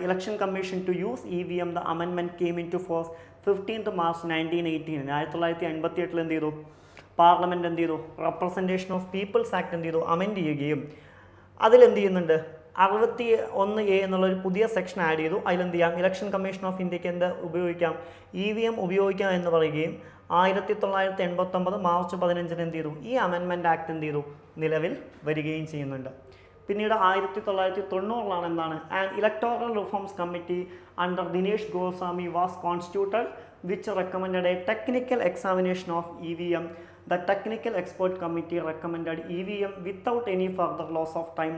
election commission to use EVM. The amendment came into force 15th March 1918. 1988 എന്ത് ചെയ്തു, പാർലമെൻറ്റ് എന്ത് ചെയ്തു, റെപ്രസെൻറ്റേഷൻ ഓഫ് പീപ്പിൾസ് ആക്ട് എന്ത് ചെയ്തു, അമെൻഡ് ചെയ്യുകയും അതിലെന്ത് ചെയ്യുന്നുണ്ട്, 61A എന്നുള്ളൊരു പുതിയ സെക്ഷൻ ആഡ് ചെയ്തു. അതിലെന്ത് ചെയ്യാം, ഇലക്ഷൻ കമ്മീഷൻ ഓഫ് ഇന്ത്യക്ക് എന്ത് ഉപയോഗിക്കാം, EVM ഉപയോഗിക്കാം എന്ന് പറയുകയും 1989 മാർച്ച് 15 എന്ത് ചെയ്തു, ഈ അമെൻമെൻറ്റ് ആക്ട് എന്ത് ചെയ്തു, നിലവിൽ വരികയും ചെയ്യുന്നുണ്ട്. പിന്നീട് 1990 എന്താണ്, and electoral reforms committee under Dinesh Goswami was constituted which recommended A technical examination of EVM. The technical expert committee recommended EVM without any further loss of time,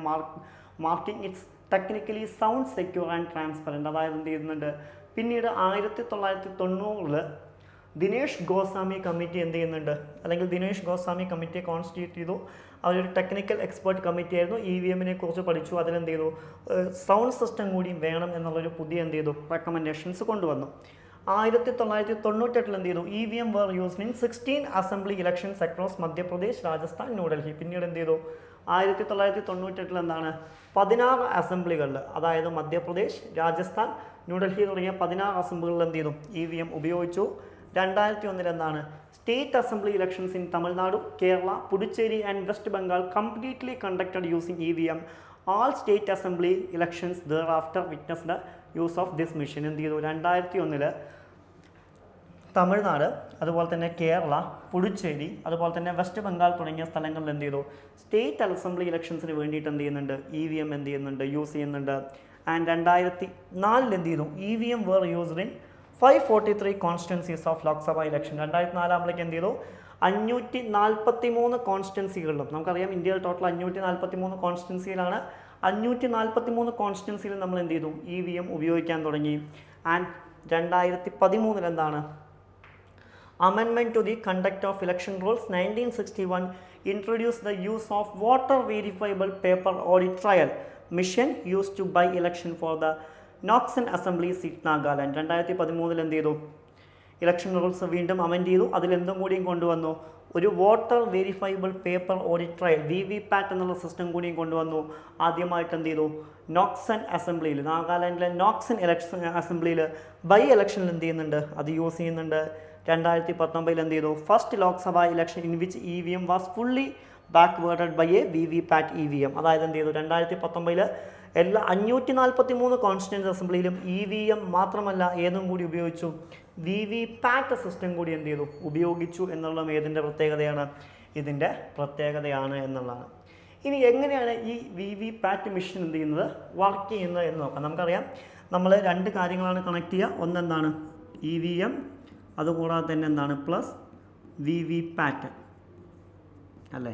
marking its technically sound, secure and transparent. അതായത് എന്ത് ചെയ്യുന്നുണ്ട്, പിന്നീട് 1990 ദിനേഷ് ഗോസ്വാമി കമ്മിറ്റി എന്ത് ചെയ്യുന്നുണ്ട്, അല്ലെങ്കിൽ ദിനേഷ് ഗോസ്വാമി കമ്മിറ്റിയെ കോൺസ്റ്റിറ്റ്യൂട്ട് ചെയ്തു. അവരൊരു ടെക്നിക്കൽ എക്സ്പേർട്ട് കമ്മിറ്റി ആയിരുന്നു, EVMനെ കുറിച്ച് പഠിച്ചു. അതിലെന്ത് ചെയ്തു, സൗണ്ട് സിസ്റ്റം കൂടി വേണം എന്നുള്ളൊരു പുതിയ എന്ത് ചെയ്തു, റെക്കമെൻഡേഷൻസ് കൊണ്ടുവന്നു. 1998 എന്ത് ചെയ്തു, EVM were used in 16 assembly elections across Madhya Pradesh, Rajasthan, New Delhi. പിന്നീട് എന്ത് ചെയ്തു, 1998 എന്താണ്, 16 അസംബ്ലികളിൽ, അതായത് മധ്യപ്രദേശ്, രാജസ്ഥാൻ, ന്യൂഡൽഹി തുടങ്ങിയ 16 അസംബ്ലികളിൽ എന്ത് ചെയ്തു, EVM ഉപയോഗിച്ചു. 2001 എന്താണ്, state assembly elections in Tamil Nadu, Kerala, Puducherry and west Bengal completely conducted using EVM. All state assembly elections there after witnessed use of this machine. എന്ത് ചെയ്തു, 2001 തമിഴ്നാട്, അതുപോലെ തന്നെ കേരള, പുതുച്ചേരി, അതുപോലെ തന്നെ വെസ്റ്റ് ബംഗാൾ തുടങ്ങിയ സ്ഥലങ്ങളിൽ എന്ത് ചെയ്തു, സ്റ്റേറ്റ് അസംബ്ലി ഇലക്ഷൻസിന് വേണ്ടിയിട്ട് എന്ത് ചെയ്യുന്നുണ്ട്, EVM എന്ത് ചെയ്യുന്നുണ്ട്, യൂസ് ചെയ്യുന്നുണ്ട്. ആൻഡ് 2004 എന്ത് ചെയ്തു, EVM were used in 543 constituencies of Lok Sabha election. 2004 എന്ത് ചെയ്തു, 543 കോൺസ്റ്റിറ്റ്വൻസികളിലും, നമുക്കറിയാം ഇന്ത്യയിൽ ടോട്ടൽ 543 കോൺസ്റ്റിറ്റ്വൻസിയിലാണ്, 543 കോൺസ്റ്റിറ്റ്വൻസിയിൽ നമ്മൾ എന്ത് ചെയ്തു, EVM ഉപയോഗിക്കാൻ തുടങ്ങി. ആൻഡ് 2013 എന്താണ്, amendment to the conduct of election rules 1961 introduce the use of voter verifiable paper audit trail machine use to by election for the Noksen assembly seat Nagaland. 2013 എന്ത് ചെയ്തു, ഇലക്ഷൻ റൂൾസ് വീണ്ടും അമെൻഡ് ചെയ്തു. അതിലെന്തും കൂടിയും കൊണ്ടുവന്നു, ഒരു voter verifiable paper audit trial VVPAT എന്നുള്ള സിസ്റ്റം കൂടിയും കൊണ്ടുവന്നു. ആദ്യമായിട്ട് എന്ത് ചെയ്തു, നോക്സൺ അസംബ്ലിയിൽ, നാഗാലാൻഡിലെ നോക്സൺ ഇലക്ഷൻ അസംബ്ലിയിൽ ബൈ ഇലക്ഷനിൽ എന്ത് ചെയ്യുന്നുണ്ട്, അത് യൂസ് ചെയ്യുന്നുണ്ട്. 2019 എന്ത് ചെയ്തു, first Lok Sabha election in which EVM was fully backed by a VVPAT EVM. അതായത് എന്ത് ചെയ്തു, 2019 എല്ലാ 543 കോൺസ്റ്റിറ്റ്വൻസി അസംബ്ലിയിലും EVM മാത്രമല്ല ഏതും കൂടി ഉപയോഗിച്ചു, VVPAT സിസ്റ്റം കൂടി എന്ത് ചെയ്തു, ഉപയോഗിച്ചു എന്നുള്ളതും ഏതിൻ്റെ പ്രത്യേകതയാണ്, ഇതിൻ്റെ പ്രത്യേകതയാണ് എന്നുള്ളതാണ്. ഇനി എങ്ങനെയാണ് ഈ VVPAT മെഷീൻ എന്ത് ചെയ്യുന്നത്, വർക്ക് ചെയ്യുന്നത് എന്ന് നോക്കാം. നമുക്കറിയാം നമ്മൾ രണ്ട് കാര്യങ്ങളാണ് കണക്ട് ചെയ്യുക. ഒന്നെന്താണ് EVM, അതുകൂടാതെ തന്നെ എന്താണ് പ്ലസ് VVPAT അല്ലേ.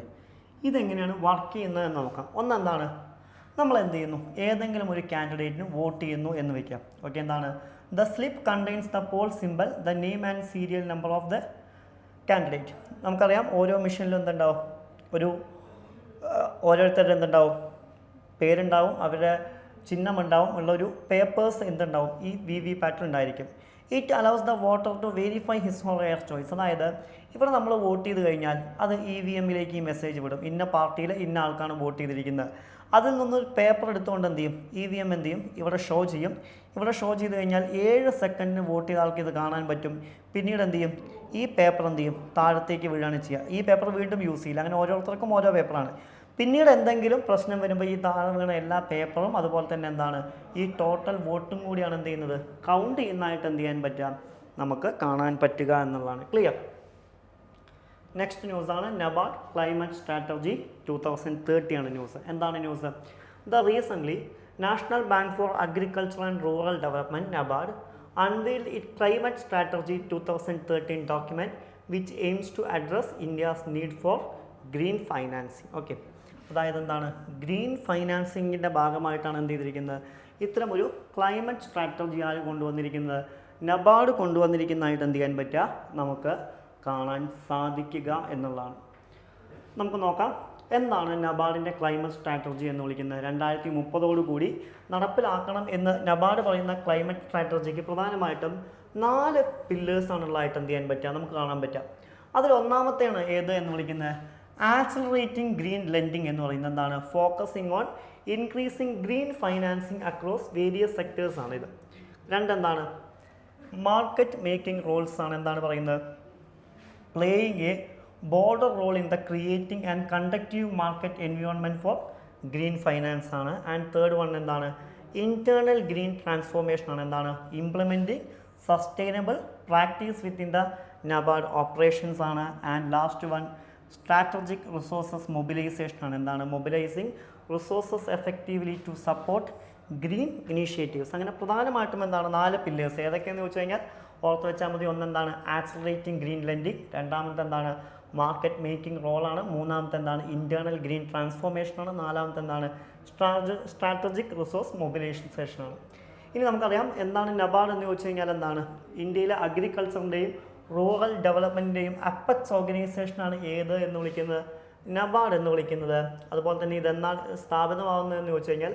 ഇതെങ്ങനെയാണ് വർക്ക് ചെയ്യുന്നത് എന്ന് നോക്കാം. ഒന്നെന്താണ്, നമ്മൾ എന്ത് ചെയ്യുന്നു, ഏതെങ്കിലും ഒരു കാൻഡിഡേറ്റിന് വോട്ട് ചെയ്യുന്നു എന്ന് വയ്ക്കാം. ഓക്കെ, എന്താണ്, the slip contains the poll symbol, the name and serial number of the candidate. നമുക്കറിയാം ഓരോ മെഷീനിലും എന്തുണ്ടാവും, ഓരോരുത്തരുടെ എന്തുണ്ടാവും, പേരുണ്ടാവും, അവരുടെ ചിഹ്നമുണ്ടാവും, ഉള്ളൊരു പേപ്പേഴ്സ് എന്തുണ്ടാവും, ഈ VVPAT ഉണ്ടായിരിക്കും. It allows the voter to verify his or her choice. അതായത് ഇവിടെ നമ്മൾ വോട്ട് ചെയ്ത് കഴിഞ്ഞാൽ അത് EVMലേക്ക് ഈ മെസ്സേജ് വിടും, ഇന്ന പാർട്ടിയിൽ ഇന്ന ആൾക്കാണ് വോട്ട് ചെയ്തിരിക്കുന്നത്. അതിൽ നിന്നൊരു പേപ്പർ എടുത്തുകൊണ്ട് എന്ത് ചെയ്യും, EVM എന്ത് ചെയ്യും, ഇവിടെ ഷോ ചെയ്യും. ഇവിടെ ഷോ ചെയ്ത് കഴിഞ്ഞാൽ 7 സെക്കൻഡിന് വോട്ട് ചെയ്ത ആൾക്ക് ഇത് കാണാൻ പറ്റും. പിന്നീട് എന്ത് ചെയ്യും, ഈ പേപ്പർ എന്ത് ചെയ്യും, താഴത്തേക്ക് വീഴാണ് ചെയ്യുക. ഈ പേപ്പർ വീണ്ടും യൂസ് ചെയ്യില്ല. അങ്ങനെ ഓരോരുത്തർക്കും ഓരോ പേപ്പറാണ്. പിന്നീട് എന്തെങ്കിലും പ്രശ്നം വരുമ്പോൾ ഈ താഴെ വീണ എല്ലാ പേപ്പറും അതുപോലെ തന്നെ എന്താണ്, ഈ ടോട്ടൽ വോട്ടും കൂടിയാണ് എന്ത് ചെയ്യുന്നത്, കൗണ്ട് ചെയ്യുന്നതായിട്ട് എന്ത് ചെയ്യാൻ പറ്റുക, നമുക്ക് കാണാൻ പറ്റുക എന്നുള്ളതാണ്. ക്ലിയർ. നെക്സ്റ്റ് ന്യൂസാണ് നബാർഡ് ക്ലൈമറ്റ് സ്ട്രാറ്റജി 2030 ആണ് ന്യൂസ്. എന്താണ് news? Recently national bank for agriculture and rural development NABARD unveiled its climate strategy 2013 document which aims to address India's need for green financing. Okay, അതായത് എന്താണ്, ഗ്രീൻ ഫൈനാൻസിങ്ങിൻ്റെ ഭാഗമായിട്ടാണ് എന്ത് ചെയ്തിരിക്കുന്നത്, ഇത്തരമൊരു ക്ലൈമറ്റ് സ്ട്രാറ്റജി ആര് കൊണ്ടുവന്നിരിക്കുന്നത്, നബാർഡ് കൊണ്ടുവന്നിരിക്കുന്നതായിട്ട് എന്ത് ചെയ്യാൻ പറ്റുക, നമുക്ക് കാണാൻ സാധിക്കുക എന്നുള്ളതാണ്. നമുക്ക് നോക്കാം എന്താണ് നബാർഡിൻ്റെ ക്ലൈമറ്റ് സ്ട്രാറ്റജി എന്ന് വിളിക്കുന്നത്. 2030 കൂടി നടപ്പിലാക്കണം എന്ന് നബാർഡ് പറയുന്ന ക്ലൈമറ്റ് സ്ട്രാറ്റജിക്ക് പ്രധാനമായിട്ടും 4 പില്ലേഴ്സാണുള്ളതായിട്ട് എന്ത് ചെയ്യാൻ പറ്റുക, നമുക്ക് കാണാൻ പറ്റുക. അതിൽ ഒന്നാമത്തെയാണ് ഏത് എന്ന് വിളിക്കുന്നത്, ആക്സിലറേറ്റിംഗ് ഗ്രീൻ ലെൻഡിങ് എന്ന് പറയുന്നത് എന്താണ്, focusing on increasing green financing across various sectors ആണ് ഇത്. എന്താണ്, മാർക്കറ്റ് മേക്കിംഗ് റോൾസ് ആണ്. എന്താണ് പറയുന്നത്, playing a broader role in the creating and conducive market environment for green finance ആണ്. ആൻഡ് തേർഡ് വൺ എന്താണ്, ഇൻറ്റേർണൽ ഗ്രീൻ ട്രാൻസ്ഫോർമേഷൻ ആണ്. എന്താണ്, implementing sustainable practice within the NABARD operations ആണ്. And last one strategic resources mobilisation ആണ്. എന്താണ്, mobilising resources effectively to support green initiatives. അങ്ങനെ പ്രധാനമായിട്ടും എന്താണ് 4 പില്ലേഴ്സ് ഏതൊക്കെയെന്ന് ചോദിച്ചു കഴിഞ്ഞാൽ ഓർത്ത് വെച്ചാൽ മതി. ഒന്നെന്താണ്, ആക്സിലറേറ്റിംഗ് ഗ്രീൻ ലെൻഡിങ്. രണ്ടാമത്തെ എന്താണ്, മാർക്കറ്റ് മേക്കിംഗ് റോളാണ്. മൂന്നാമത്തെ എന്താണ്, ഇൻറ്റേർണൽ ഗ്രീൻ ട്രാൻസ്ഫോർമേഷനാണ്. നാലാമത്തെ എന്താണ്, സ്ട്രാറ്റജിക് റിസോഴ്സ് മൊബിലൈസേഷനാണ്. ഇനി നമുക്കറിയാം എന്താണ് നബാർഡ് എന്ന് ചോദിച്ചു കഴിഞ്ഞാൽ എന്താണ്, ഇന്ത്യയിലെ അഗ്രികൾച്ചറിൻ്റെയും റൂറൽ ഡെവലപ്മെൻറ്റിൻ്റെയും അപ്പെക്സ് ഓർഗനൈസേഷനാണ് ഏത് എന്ന് വിളിക്കുന്നത്, നബാർഡ് എന്ന് വിളിക്കുന്നത്. അതുപോലെ തന്നെ ഇതെന്നാണ് സ്ഥാപിതമാകുന്നതെന്ന് ചോദിച്ചു കഴിഞ്ഞാൽ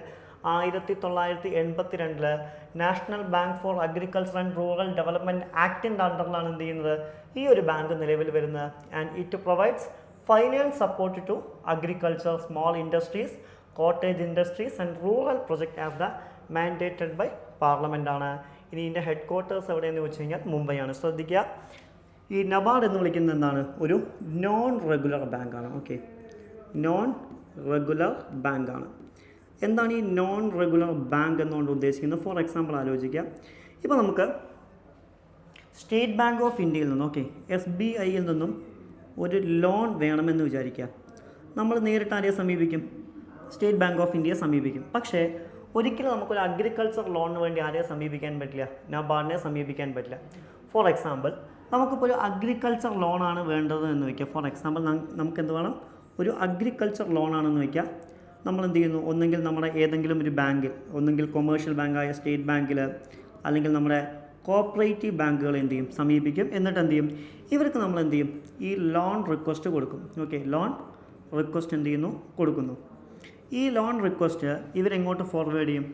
1982 national bank for agriculture and rural development ആക്ടിൻ്റെ അണ്ടറിലാണ് എന്ത് ചെയ്യുന്നത്, ഈ ഒരു ബാങ്ക് നിലവിൽ വരുന്നത്. And it provides finance support to agriculture, small industries, cottage industries and rural project as the mandated by parliament ആണ്. ഇനി ഇതിൻ്റെ ഹെഡ് ക്വാർട്ടേഴ്സ് എവിടെയെന്ന് വെച്ച് കഴിഞ്ഞാൽ മുംബൈയാണ്. ശ്രദ്ധിക്കുക, ഈ നബാർഡ് എന്ന് വിളിക്കുന്നത് എന്താണ്, ഒരു നോൺ റെഗുലർ ബാങ്കാണ്. ഓക്കെ, നോൺ റെഗുലർ ബാങ്കാണ്. എന്താണ് ഈ നോൺ റെഗുലർ ബാങ്ക് എന്നുകൊണ്ട് ഉദ്ദേശിക്കുന്നത്? ഫോർ എക്സാമ്പിൾ ആലോചിക്കുക, ഇപ്പോൾ നമുക്ക് സ്റ്റേറ്റ് ബാങ്ക് ഓഫ് ഇന്ത്യയിൽ നിന്നും SBIയിൽ നിന്നും ഒരു ലോൺ വേണമെന്ന് വിചാരിക്കുക. നമ്മൾ നേരിട്ട് ആരെയെ സമീപിക്കും? സ്റ്റേറ്റ് ബാങ്ക് ഓഫ് ഇന്ത്യയെ സമീപിക്കും. പക്ഷേ ഒരിക്കലും നമുക്കൊരു അഗ്രികൾച്ചർ ലോണിന് വേണ്ടി ആരെയെ സമീപിക്കാൻ പറ്റില്ല, നബാർഡിനെ സമീപിക്കാൻ പറ്റില്ല. ഫോർ എക്സാമ്പിൾ നമുക്കിപ്പോൾ ഒരു അഗ്രികൾച്ചർ ലോണാണ് വേണ്ടത് എന്ന് വയ്ക്കുക. ഫോർ എക്സാമ്പിൾ നമുക്ക് എന്ത് വേണം, ഒരു അഗ്രികൾച്ചർ ലോണാണെന്ന് വയ്ക്കുക. നമ്മൾ എന്ത് ചെയ്യുന്നു, ഒന്നെങ്കിൽ നമ്മുടെ ഏതെങ്കിലും ഒരു ബാങ്കിൽ, ഒന്നെങ്കിൽ കൊമേഴ്ഷ്യൽ ബാങ്കായ സ്റ്റേറ്റ് ബാങ്കിൽ, അല്ലെങ്കിൽ നമ്മുടെ കോപ്പറേറ്റീവ് ബാങ്കുകൾ എന്ത് ചെയ്യും, സമീപിക്കും. എന്നിട്ട് എന്ത് ചെയ്യും, ഇവർക്ക് നമ്മൾ എന്ത് ചെയ്യും, ഈ ലോൺ റിക്വസ്റ്റ് കൊടുക്കും. ഓക്കെ, ലോൺ റിക്വസ്റ്റ് എന്ത് ചെയ്യുന്നു, കൊടുക്കുന്നു. ഈ ലോൺ റിക്വസ്റ്റ് ഇവരെങ്ങോട്ട് ഫോർവേഡ് ചെയ്യും,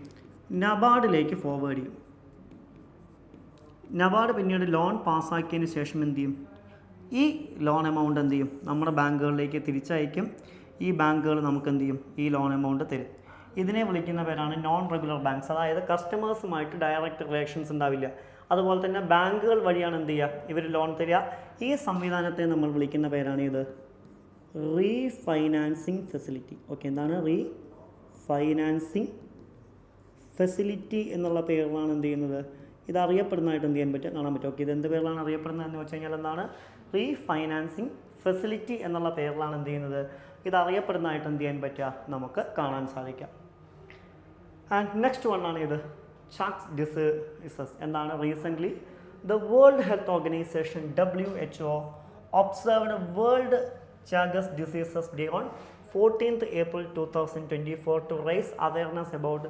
നബാർഡിലേക്ക് ഫോർവേഡ് ചെയ്യും. നബാർഡ് പിന്നീട് ലോൺ പാസ്സാക്കിയതിന് ശേഷം എന്ത് ചെയ്യും, ഈ ലോൺ എമൗണ്ട് എന്ത് ചെയ്യും, നമ്മുടെ ബാങ്കുകളിലേക്ക് തിരിച്ചയക്കും. ഈ ബാങ്കുകൾ നമുക്ക് എന്ത് ചെയ്യും, ഈ ലോൺ എമൗണ്ട് തരും. ഇതിനെ വിളിക്കുന്ന പേരാണ് നോൺ റെഗുലർ ബാങ്ക്സ്. അതായത് കസ്റ്റമേഴ്സുമായിട്ട് ഡയറക്റ്റ് റിലേഷൻസ് ഉണ്ടാവില്ല. അതുപോലെ തന്നെ ബാങ്കുകൾ വഴിയാണ് എന്ത് ചെയ്യുക, ഇവർ ലോൺ തരിക. ഈ സംവിധാനത്തെ നമ്മൾ വിളിക്കുന്ന പേരാണ് ഇത് റീഫൈനാൻസിങ് ഫെസിലിറ്റി. ഓക്കെ, എന്താണ് റീഫൈനാൻസിങ് ഫെസിലിറ്റി എന്നുള്ള പേരിലാണ് എന്ത് ചെയ്യുന്നത്, ഇത് അറിയപ്പെടുന്നതായിട്ട് എന്ത് ചെയ്യാൻ പറ്റും, കാണാൻ പറ്റും. ഓക്കെ, ഇത് എന്ത് പേരിലാണ് അറിയപ്പെടുന്നത് എന്ന് വെച്ച് കഴിഞ്ഞാൽ എന്താണ്, റീഫൈനാൻസിങ് ഫെസിലിറ്റി എന്നുള്ള പേരിലാണ് എന്ത് ചെയ്യുന്നത്, ഇത് അറിയപ്പെടുന്നതായിട്ട് എന്ത് ചെയ്യാൻ പറ്റുക, നമുക്ക് കാണാൻ സാധിക്കാം. ആൻഡ് നെക്സ്റ്റ് വണ്ണാണ് ഇത് ചാക്സ് ഡിസീസസ്. എന്താണ്, recently the world health organisation WHO observed world Chagas diseases day on 14th April 2024 to raise awareness about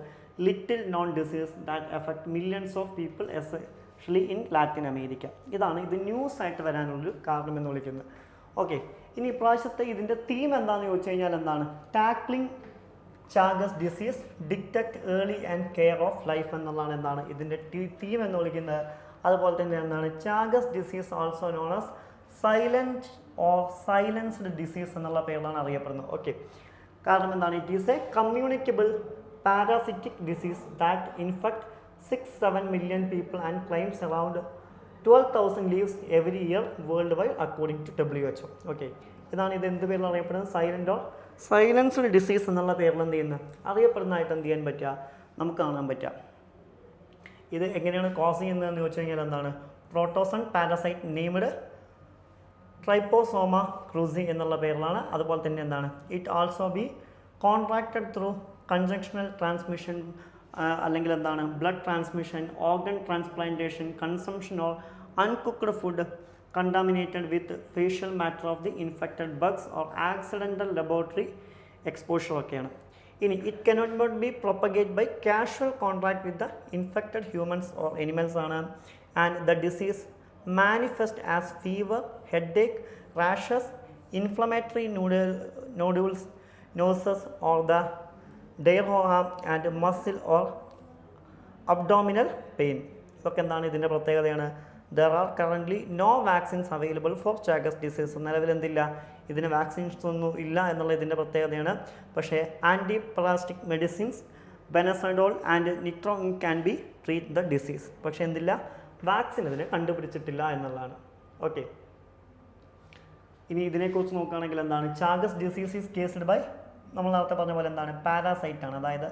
little known disease that affect millions of people especially in Latin America. ഇതാണ് ഇത് ന്യൂസ് ആയിട്ട് വരാനുള്ളൊരു കാരണം എന്ന് വിളിക്കുന്നത്. ഓക്കെ, ഇനി ഇപ്രാവശ്യത്തെ ഇതിൻ്റെ തീം എന്താണെന്ന് ചോദിച്ചു കഴിഞ്ഞാൽ എന്താണ്, tackling Chagas disease, detect early and care of life എന്നുള്ളതാണ് എന്താണ് ഇതിൻ്റെ തീം എന്ന് വിളിക്കുന്നത്. അതുപോലെ തന്നെ എന്താണ്, Chagas disease also known as silent or silenced disease എന്നുള്ള പേരിലാണ് അറിയപ്പെടുന്നത്. ഓക്കെ, കാരണം എന്താണ്, it is a communicable parasitic disease that infect 6-7 million people and claims around 12,000 lives every year worldwide according to WHO. Okay, ഇതാണ് ഇത് എന്ത് പേരിൽ അറിയപ്പെടുന്നത്, സൈലൻസ്ഡ് ഡിസീസ് എന്നുള്ള പേരിൽ എന്ത് ചെയ്യുന്നത് അറിയപ്പെടുന്നതായിട്ട് എന്ത് ചെയ്യാൻ പറ്റുക, നമുക്ക് കാണാൻ പറ്റുക. ഇത് എങ്ങനെയാണ് കോസ് ചെയ്യുന്നതെന്ന് ചോദിച്ചു കഴിഞ്ഞാൽ എന്താണ്, പ്രോട്ടോസൺ പാരസൈറ്റ് നെയ്മഡ് ട്രൈപ്പോസോമ ക്രൂസി എന്നുള്ള പേരിലാണ്. അതുപോലെ തന്നെ എന്താണ് it also be contracted through congenital transmission അല്ലെങ്കിൽ എന്താണ് blood transmission, organ transplantation, consumption or uncooked food contaminated with facial matter of the infected bugs or accidental laboratory exposure ഒക്കെയാണ്. ഇനി it cannot not be propagated by casual contact with the infected humans or animals ആണ്. And the disease manifest as fever, headache, rashes, inflammatory nodules, noses or the diarrhea and muscle or abdominal pain. ഇതൊക്കെ എന്താണ് ഇതിൻ്റെ പ്രത്യേകതയാണ്. There are currently no vaccines available for Chagas disease. നിലവിൽ എന്തില്ല, ഇതിന് വാക്സിൻസ് ഒന്നും ഇല്ല എന്നുള്ള ഇതിൻ്റെ പ്രത്യേകതയാണ്. പക്ഷേ ആൻറ്റിപറാസിറ്റിക് മെഡിസിൻസ് ബെനസഡോൾ ആൻഡ് നിട്രോങ് can be treat the disease. പക്ഷേ എന്തില്ല, വാക്സിൻ ഇതിനെ കണ്ടുപിടിച്ചിട്ടില്ല എന്നുള്ളതാണ്. ഓക്കെ, ഇനി ഇതിനെക്കുറിച്ച് നോക്കുകയാണെങ്കിൽ എന്താണ് Chagas disease is caused by നമ്മൾ നേരത്തെ പറഞ്ഞ പോലെ എന്താണ് പാരാസൈറ്റ് ആണ്. അതായത്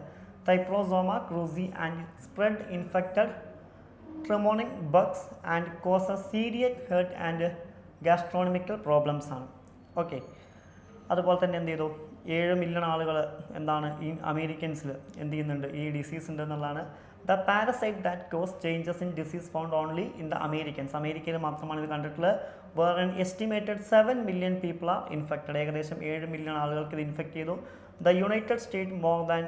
Trypanosoma cruzi and spread infected triatomine bugs and causes serious heart and gastronomical problems ആണ്. ഓക്കെ, അതുപോലെ തന്നെ എന്ത് ചെയ്തു 7 മില്യൺ ആളുകൾ എന്താണ് ഈ അമേരിക്കൻസിൽ എന്ത് ചെയ്യുന്നുണ്ട്, ഈ ഡിസീസ് ഉണ്ട് എന്നുള്ളതാണ്. The parasite that cause Chagas in disease found only in the Americans. അമേരിക്കയിൽ മാത്രമാണ് ഇത് കണ്ടിട്ടുള്ളത്. വേറെ estimated 7 million people are infected. ഏകദേശം 7 മില്യൺ ആളുകൾക്ക് ഇത് ഇൻഫെക്റ്റ് ചെയ്തു. The United State more than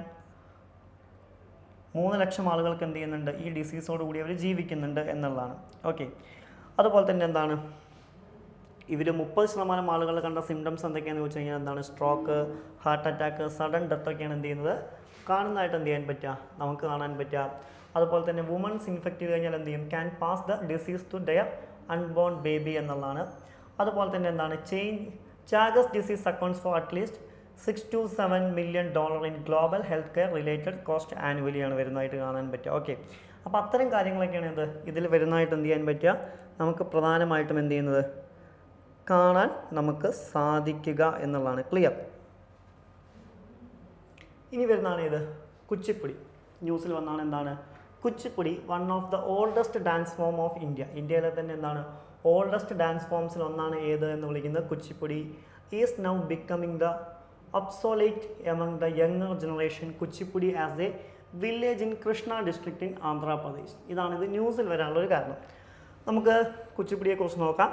3 lakh ആളുകൾക്ക് എന്ത് ചെയ്യുന്നുണ്ട്, ഈ ഡിസീസോട് കൂടി അവർ ജീവിക്കുന്നുണ്ട് എന്നുള്ളതാണ്. ഓക്കെ, അതുപോലെ തന്നെ എന്താണ് ഇവർ 30% ആളുകൾ കണ്ട സിംറ്റംസ് എന്തൊക്കെയാണെന്ന് ചോദിച്ചു കഴിഞ്ഞാൽ എന്താണ് stroke, heart attack, sudden death ഒക്കെയാണ് എന്ത് ചെയ്യുന്നത് കാണുന്നതായിട്ട് എന്ത് ചെയ്യാൻ പറ്റുക, നമുക്ക് കാണാൻ പറ്റുക. അതുപോലെ തന്നെ വുമൺസ് ഇൻഫെക്റ്റ് ചെയ്ത് കഴിഞ്ഞാൽ എന്ത് ചെയ്യും, can pass the disease to their unborn baby എന്നുള്ളതാണ്. അതുപോലെ തന്നെ എന്താണ് Chagas disease accounts for at least $6 to $7 million in global health care related cost ആനുവലിയാണ് വരുന്നതായിട്ട് കാണാൻ പറ്റുക. ഓക്കെ, അപ്പോൾ അത്തരം കാര്യങ്ങളൊക്കെയാണ് ഇത് ഇതിൽ വരുന്നതായിട്ട് എന്ത് ചെയ്യാൻ പറ്റുക, നമുക്ക് പ്രധാനമായിട്ടും എന്ത് ചെയ്യുന്നത് കാണാൻ നമുക്ക് സാധിക്കുക എന്നുള്ളതാണ്. ക്ലിയർ. ഇനി വരുന്നതാണ് ഇത് കുച്ചിപ്പുടി. ന്യൂസിൽ വന്നാണ് എന്താണ് Kuchipudi one of the oldest dance form of India. ഇന്ത്യയിലെ തന്നെ എന്താണ് ഓൾഡസ്റ്റ് ഡാൻസ് ഫോംസിൽ ഒന്നാണ് ഏത് എന്ന് വിളിക്കുന്നത് Kuchipudi. Is now becoming the obsolete among the younger generation. Kuchipudi as A village in Krishna district in Andhra Pradesh. ഇതാണ് ഇത് ന്യൂസിൽ വരാനുള്ളൊരു കാരണം. നമുക്ക് കുച്ചിപ്പുടിയെക്കുറിച്ച് നോക്കാം.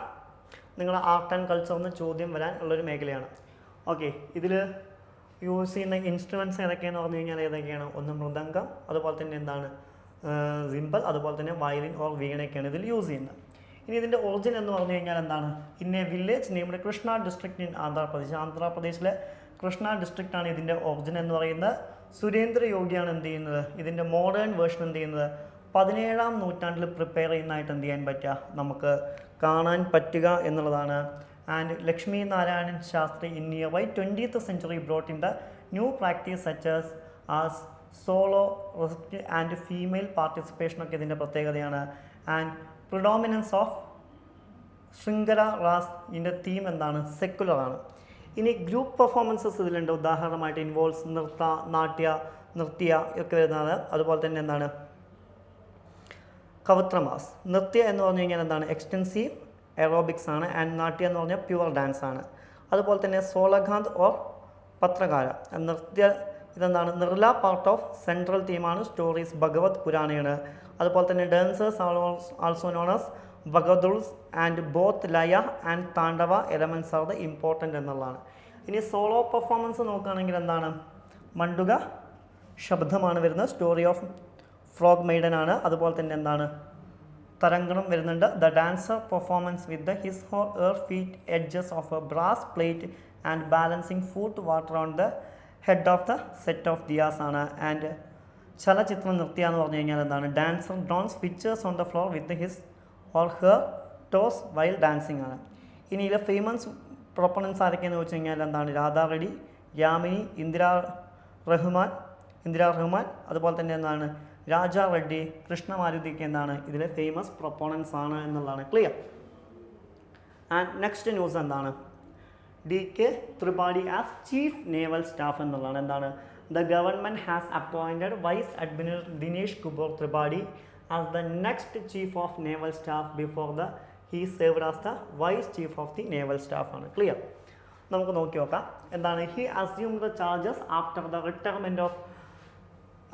നിങ്ങളുടെ ആർട്ട് ആൻഡ് കൾച്ചറിന് ചോദ്യം വരാൻ ഉള്ളൊരു മേഖലയാണ്. ഓക്കെ, ഇതിൽ യൂസ് ചെയ്യുന്ന ഇൻസ്ട്രുമെൻറ്റ്സ് ഏതൊക്കെയാണെന്ന് പറഞ്ഞു കഴിഞ്ഞാൽ ഏതൊക്കെയാണ്, ഒന്ന് മൃദംഗം, അതുപോലെ തന്നെ എന്താണ് സിംബൽ, അതുപോലെ തന്നെ വയലിൻ ഓർ വീണയൊക്കെയാണ് ഇതിൽ യൂസ് ചെയ്യുന്നത്. ഇനി ഇതിൻ്റെ ഒറിജിൻ എന്ന് പറഞ്ഞു കഴിഞ്ഞാൽ എന്താണ് in A village named Krishna district in Andhra Pradesh. ആന്ധ്രാപ്രദേശിലെ കൃഷ്ണ ഡിസ്ട്രിക്റ്റാണ് ഇതിൻ്റെ ഒറിജിൻ എന്ന് പറയുന്നത്. സുരേന്ദ്ര യോഗിയാണ് എന്ത് ചെയ്യുന്നത് ഇതിൻ്റെ മോഡേൺ വേർഷൻ എന്ത് ചെയ്യുന്നത് 17-ാം നൂറ്റാണ്ടിൽ പ്രിപ്പയർ ചെയ്യുന്നതായിട്ട് എന്ത് ചെയ്യാൻ പറ്റുക, നമുക്ക് കാണാൻ പറ്റുക എന്നുള്ളതാണ്. And Lakshmi Narayanan Shastri in near by 20th century brought in the new practice such as solo recital and female participation ഒക്കെ ഇതിൻ്റെ പ്രത്യേകതയാണ്. And predominance of Shringara rasa ഇതിൻ്റെ തീം എന്താണ് സെക്കുലറാണ്. ഇനി ഗ്രൂപ്പ് പെർഫോമൻസസ് ഇതിലുണ്ട്. ഉദാഹരണമായിട്ട് ഇൻവോൾവ്സ് നൃത്യ ഒക്കെ വരുന്നത്. അതുപോലെ തന്നെ എന്താണ് കവത്രമാസ്. നൃത്യ എന്ന് പറഞ്ഞു കഴിഞ്ഞാൽ എന്താണ് എക്സ്റ്റെൻസീവ് എറോബിക്സ് ആണ്. ആൻഡ് നാട്യ എന്ന് പറഞ്ഞാൽ പ്യുവർ ഡാൻസ് ആണ്. അതുപോലെ തന്നെ സോളഖാന്ത് ഓർ പത്രകാര നൃത്യ ഇതെന്താണ് നിർല പാർട്ട് ഓഫ് സെൻട്രൽ തീമാണ് സ്റ്റോറീസ് ഭഗവത് പുരാണയാണ്. അതുപോലെ തന്നെ ഡാൻസേഴ്സ് ആൾസോ നോൺ ആസ് ഭഗവതുൾസ് and both laya and tandava elements are the important എന്നുള്ളതാണ്. ഇനി സോളോ പെർഫോമൻസ് നോക്കുകയാണെങ്കിൽ എന്താണ് മണ്ഡുക ശബ്ദമാണ് വരുന്നത്. സ്റ്റോറി ഓഫ് ഫ്രോഗ് മെയ്ഡൻ ആണ്. അതുപോലെ തന്നെ എന്താണ് തരംഗണം വരുന്നുണ്ട്. The dancer performance with the his Hor er feet edges of A brass plate and balancing food water on the head of the set of Diaz ആണ്. ആൻഡ് ചലച്ചിത്ര നൃത്യ എന്ന് പറഞ്ഞു കഴിഞ്ഞാൽ എന്താണ് dancer dawns pictures on the floor with his or her toss while dancing ആണ്. ഇനി ഇതിലെ ഫേമസ് പ്രൊപ്പണൻസ് ആരൊക്കെയെന്ന് വെച്ച് കഴിഞ്ഞാൽ എന്താണ് രാധാ റെഡ്ഡി, യാമിനി, ഇന്ദിര റഹ്മാൻ, അതുപോലെ തന്നെ എന്താണ് രാജ റെഡ്ഡി, കൃഷ്ണമാരുതിക്ക് എന്താണ് ഇതിലെ ഫേമസ് പ്രൊപ്പണൻസ് ആണ് എന്നുള്ളതാണ്. ക്ലിയർ. ആൻഡ് നെക്സ്റ്റ് ന്യൂസ് എന്താണ് DK Tripathi as chief naval staff എന്നുള്ളതാണ്. എന്താണ് the government has appointed vice admiral Dinesh Kumar Tripathi as the next chief of naval staff before he served as the vice chief of the naval staff ആണ്. ക്ലിയർ. നമുക്ക് നോക്കി നോക്കാം. എന്താണ്? He assumed the charges after the retirement of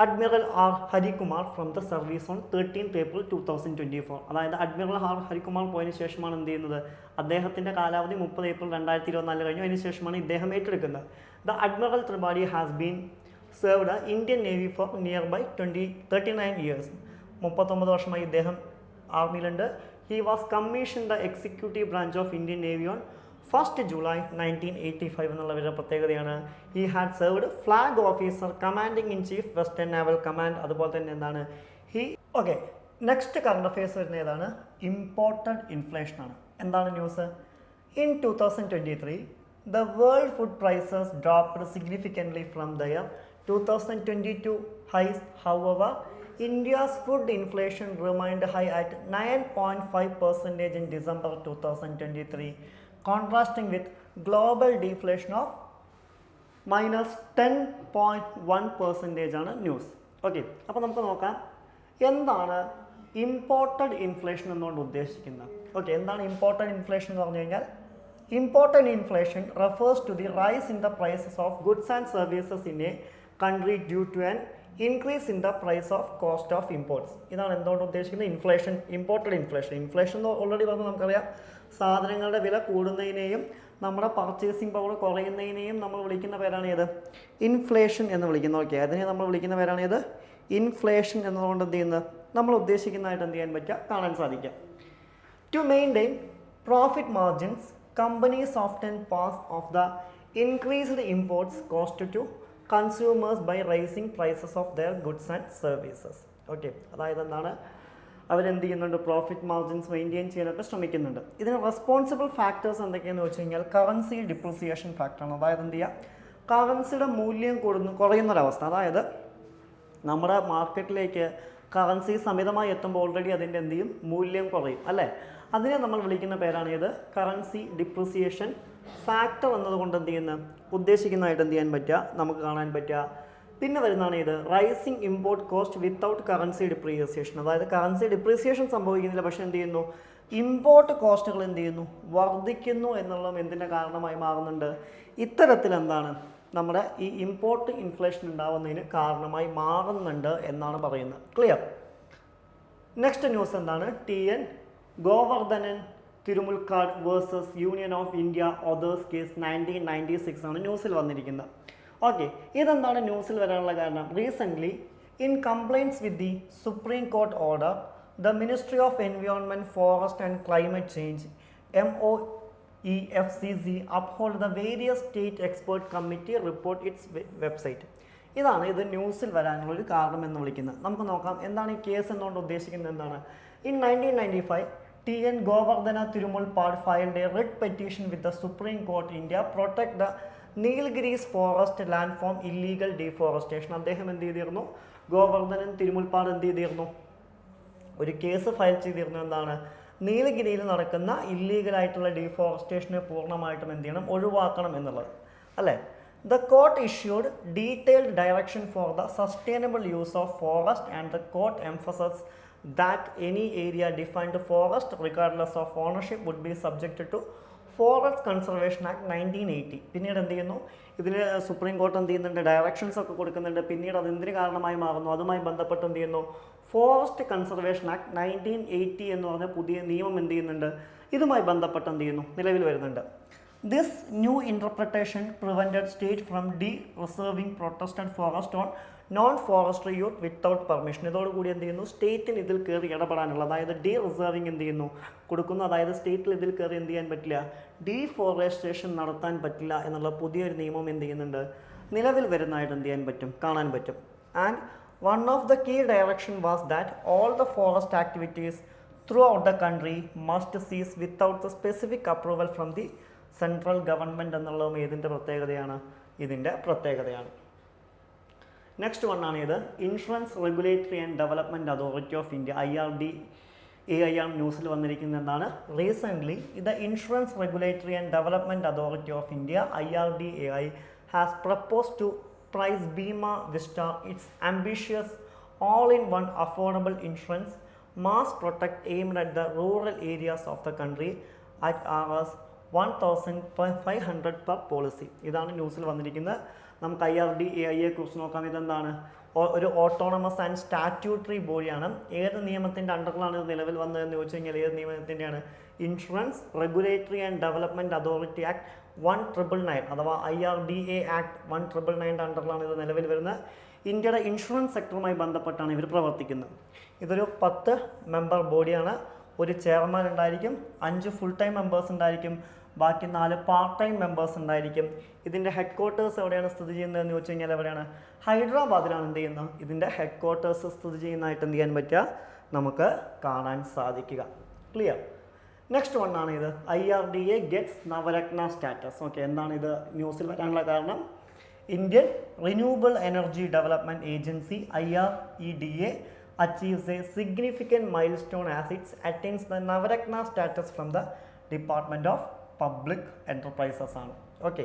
admiral R Harikumar from the service on 13th April 2024. അതായത് അഡ്മിറൽ ആർ ഹരികുമാർ പോയതിനു ശേഷമാണ് എന്ത് ചെയ്യുന്നത്? അദ്ദേഹത്തിൻ്റെ കാലാവധി 30 April 2024 കഴിഞ്ഞു. അതിന് ശേഷമാണ് ഇദ്ദേഹം ഏറ്റെടുക്കുന്നത്. The admiral Tripathi has been served Indian navy for nearby 39 years. 39 വർഷമായി ഇദ്ദേഹം ആർമിയിലുണ്ട്. He was commission the executive branch of Indian navy on 1st July 1985 എന്നുള്ളവരുടെ പ്രത്യേകതയാണ്. He had served flag officer commanding in chief western naval command. അതുപോലെ തന്നെ എന്താണ് ഓക്കെ. നെക്സ്റ്റ് കറണ്ട് അഫയേഴ്സ് വരുന്ന ഏതാണ്? ഇമ്പോർട്ടഡ് ഇൻഫ്ലേഷൻ ആണ്. എന്താണ് news? In 2023 the world food prices dropped significantly from their 2022 highs. However, India's food inflation remained high at 9.5% in December 2023, contrasting with global deflation of -10.1% ആണ് ന്യൂസ്. ഓക്കെ, അപ്പോൾ നമുക്ക് നോക്കാം എന്താണ് ഇമ്പോർട്ടഡ് ഇൻഫ്ലേഷൻ എന്നുകൊണ്ട് ഉദ്ദേശിക്കുന്നത്. ഓക്കെ, എന്താണ് ഇമ്പോർട്ടഡ് ഇൻഫ്ലേഷൻ എന്ന് പറഞ്ഞു കഴിഞ്ഞാൽ imported inflation refers to the rise in the prices of goods and services in a country due to an increase in the price of cost of imports. ഇതാണ് എന്തുകൊണ്ട് ഉദ്ദേശിക്കുന്നത്? Inflation, imported inflation. ഇൻഫ്ലേഷൻ എന്ന് ഓൾറെഡി പറഞ്ഞാൽ നമുക്കറിയാം, സാധനങ്ങളുടെ വില കൂടുന്നതിനെയും നമ്മുടെ പർച്ചേസിങ് പവർ കുറയുന്നതിനെയും നമ്മൾ വിളിക്കുന്ന പേരാണ് ഏത്? ഇൻഫ്ലേഷൻ എന്ന് വിളിക്കുന്നത്. ഓക്കെ, അതിനെ നമ്മൾ വിളിക്കുന്ന പേരാണ് ഏത്? ഇൻഫ്ലേഷൻ എന്നതുകൊണ്ട് എന്ത് ചെയ്യുന്നത്? നമ്മൾ ഉദ്ദേശിക്കുന്നതായിട്ട് എന്ത് ചെയ്യാൻ പറ്റുക? കാണാൻ സാധിക്കുക. To maintain profit margins companies often pass of the increased imports cost to consumers by rising prices of their goods and services. Okay, അതായത് എന്താണ്? അവരെന്ത് ചെയ്യുന്നുണ്ട്? പ്രോഫിറ്റ് മാർജിൻസ് മെയിൻറ്റെയിൻ ചെയ്യാനൊക്കെ ശ്രമിക്കുന്നുണ്ട്. ഇതിന് റെസ്പോൺസിബിൾ ഫാക്ടേഴ്സ് എന്തൊക്കെയാണെന്ന് വെച്ച് കഴിഞ്ഞാൽ കറൻസി ഡിപ്രിസിയേഷൻ ഫാക്ടറാണ്. അതായത് എന്ത് ചെയ്യുക? കറൻസിയുടെ മൂല്യം കുറയുന്നൊരവസ്ഥ. അതായത് നമ്മുടെ മാർക്കറ്റിലേക്ക് കറൻസി സമിതമായി എത്തുമ്പോൾ ഓൾറെഡി അതിൻ്റെ എന്ത് ചെയ്യും? മൂല്യം കുറയും അല്ലേ? അതിനെ നമ്മൾ വിളിക്കുന്ന പേരാണ് ഏത്? കറൻസി ഡിപ്രിസിയേഷൻ ഫാക്ടർ എന്നതുകൊണ്ട് എന്ത് ചെയ്യുന്നത്? ഉദ്ദേശിക്കുന്നതായിട്ട് എന്ത് ചെയ്യാൻ പറ്റുക? നമുക്ക് കാണാൻ പറ്റുക. പിന്നെ വരുന്നതാണ് ഇത് rising import cost without currency depreciation. അതായത് കറൻസി ഡിപ്രീസിയേഷൻ സംഭവിക്കുന്നില്ല, പക്ഷേ എന്ത് ചെയ്യുന്നു? ഇമ്പോർട്ട് കോസ്റ്റുകൾ എന്ത് ചെയ്യുന്നു? വർദ്ധിക്കുന്നു എന്നുള്ളതും എന്തിൻ്റെ കാരണമായി മാറുന്നുണ്ട്? ഇത്തരത്തിൽ എന്താണ് നമ്മുടെ ഈ ഇമ്പോർട്ട് ഇൻഫ്ലേഷൻ ഉണ്ടാവുന്നതിന് കാരണമായി മാറുന്നുണ്ട് എന്നാണ് പറയുന്നത്. ക്ലിയർ? നെക്സ്റ്റ് ന്യൂസ് എന്താണ്? TN Godavarman Thirumulpad versus union of India others case 1996 ആണ് ന്യൂസിൽ വന്നിരിക്കുന്നത്. ഓക്കെ, ഇതെന്താണ് ന്യൂസിൽ വരാനുള്ള കാരണം? Recently in compliance with the supreme court order the ministry of environment forest and climate change MOEFCC uphold the various state expert committee report its website. ഇതാണ് ഇത് ന്യൂസിൽ വരാനുള്ളൊരു കാരണം എന്ന് വിളിക്കുന്നത്. നമുക്ക് നോക്കാം എന്താണ് ഈ കേസ് എന്നുകൊണ്ട് ഉദ്ദേശിക്കുന്നത്. എന്താണ്? In 1995 TN Govardhana Tirumulpad filed a writ petition with the Supreme Court India protect the Nilgiris forest land from illegal deforestation. അദ്ദേഹം എന്ത് ചെയ്തിരുന്നു? ഗോവർദ്ധനൻ തിരുമുൽപ്പാട് എന്ത് ചെയ്തിരുന്നു? ഒരു കേസ് ഫയൽ ചെയ്തിരുന്നു. എന്താണ്? നീലഗിരിയിൽ നടക്കുന്ന ഇല്ലീഗലായിട്ടുള്ള ഡീഫോറസ്റ്റേഷനെ പൂർണ്ണമായിട്ടും എന്ത് ചെയ്യണം? ഒഴിവാക്കണം എന്നുള്ളത് അല്ലേ? The court issued detailed direction for the sustainable use of forest and the court emphasized that any area defined forest regardless of ownership would be subjected to Forest Conservation Act 1980. പിന്നീട് എന്ത് ചെയ്യുന്നു? ഇതിന് സുപ്രീം കോർട്ട് എന്ത് ചെയ്യുന്നുണ്ട്? ഡയറക്ഷൻസ് ഒക്കെ കൊടുക്കുന്നുണ്ട്. പിന്നീട് അത് എന്തിന് കാരണമായി മാറുന്നു? അതുമായി ബന്ധപ്പെട്ട് എന്ത് ചെയ്യുന്നു? ഫോറസ്റ്റ് കൺസർവേഷൻ ആക്ട് 1980 എന്ന് പറഞ്ഞ പുതിയ നിയമം എന്ത് ചെയ്യുന്നുണ്ട്? ഇതുമായി ബന്ധപ്പെട്ട് എന്ത് ചെയ്യുന്നു? നിലവിൽ വരുന്നുണ്ട്. This new interpretation prevented state from de-reserving protected forest on non-forestry use without permission. ഇതോടുകൂടി എന്ത് ചെയ്യുന്നു? സ്റ്റേറ്റിന് ഇതിൽ കയറി ഇടപെടാനുള്ള, അതായത് ഡീറിസർവിങ് എന്ത് ചെയ്യുന്നു? കൊടുക്കുന്നു. അതായത് സ്റ്റേറ്റിൽ ഇതിൽ കയറി എന്ത് ചെയ്യാൻ പറ്റില്ല? ഡീഫോറസ്റ്റേഷൻ നടത്താൻ പറ്റില്ല എന്നുള്ള പുതിയൊരു നിയമം എന്ത് ചെയ്യുന്നുണ്ട്? നിലവിൽ വരുന്നതായിട്ട് എന്ത് ചെയ്യാൻ പറ്റും? കാണാൻ പറ്റും. And one of the key direction was that all the forest activities throughout the country must cease without the specific approval from the central government എന്നുള്ളതും ഇതിൻ്റെ പ്രത്യേകതയാണ്. ഇതിൻ്റെ പ്രത്യേകതയാണ്. നെക്സ്റ്റ് വണ്ണാണ് ഇത് insurance regulatory and development authority of India IRDAI ന്യൂസിൽ വന്നിരിക്കുന്നത്. എന്താണ്? Recently the insurance regulatory and development authority of India IRDAI has proposed to price Bima Vista its ambitious all-in-one affordable insurance mass protect aimed at the rural areas of the country at Rs 1500 per policy. ഇതാണ് ന്യൂസിൽ വന്നിരിക്കുന്നത്. നമുക്ക് IRDAI കുറിച്ച് നോക്കാം. ഇതെന്താണ്? ഒരു ഓട്ടോണമസ് ആൻഡ് സ്റ്റാറ്റ്യൂട്ടറി ബോഡിയാണ്. ഏത് നിയമത്തിൻ്റെ അണ്ടറിലാണ് ഇത് നിലവിൽ വന്നതെന്ന് ചോദിച്ചു കഴിഞ്ഞാൽ ഏത് നിയമത്തിൻ്റെയാണ്? Insurance regulatory and development authority act 1999 അഥവാ IRDA ആക്ട് 1999 അണ്ടറിലാണ് ഇത് നിലവിൽ വരുന്നത്. ഇന്ത്യയുടെ ഇൻഷുറൻസ് സെക്ടറുമായി ബന്ധപ്പെട്ടാണ് ഇവർ പ്രവർത്തിക്കുന്നത്. ഇതൊരു 10 മെമ്പർ ബോഡിയാണ്. ഒരു ചെയർമാൻ ഉണ്ടായിരിക്കും, 5 ഫുൾ ടൈം മെമ്പേഴ്സ് ഉണ്ടായിരിക്കും, ബാക്കി 4 പാർട്ട് ടൈം മെമ്പേഴ്സ് ഉണ്ടായിരിക്കും. ഇതിൻ്റെ ഹെഡ് ക്വാർട്ടേഴ്സ് എവിടെയാണ് സ്ഥിതി ചെയ്യുന്നതെന്ന് ചോദിച്ചു കഴിഞ്ഞാൽ എവിടെയാണ്? ഹൈദരാബാദിലാണ് എന്ത് ചെയ്യുന്നത്? ഇതിൻ്റെ ഹെഡ് ക്വാർട്ടേഴ്സ് സ്ഥിതി ചെയ്യുന്നതായിട്ട് എന്ത് ചെയ്യാൻ പറ്റുക? നമുക്ക് കാണാൻ സാധിക്കുക. ക്ലിയർ? നെക്സ്റ്റ് വൺ ആണ് ഇത്. IRDA gets Navratna status. Okay, എന്താണ് ഇത് ന്യൂസിൽ വരാനുള്ള കാരണം? Indian renewable energy development agency IREDA achieves a significant milestone as it attains the Navaratna status from the Department of Public Enterprises ആണ്. ഓക്കെ,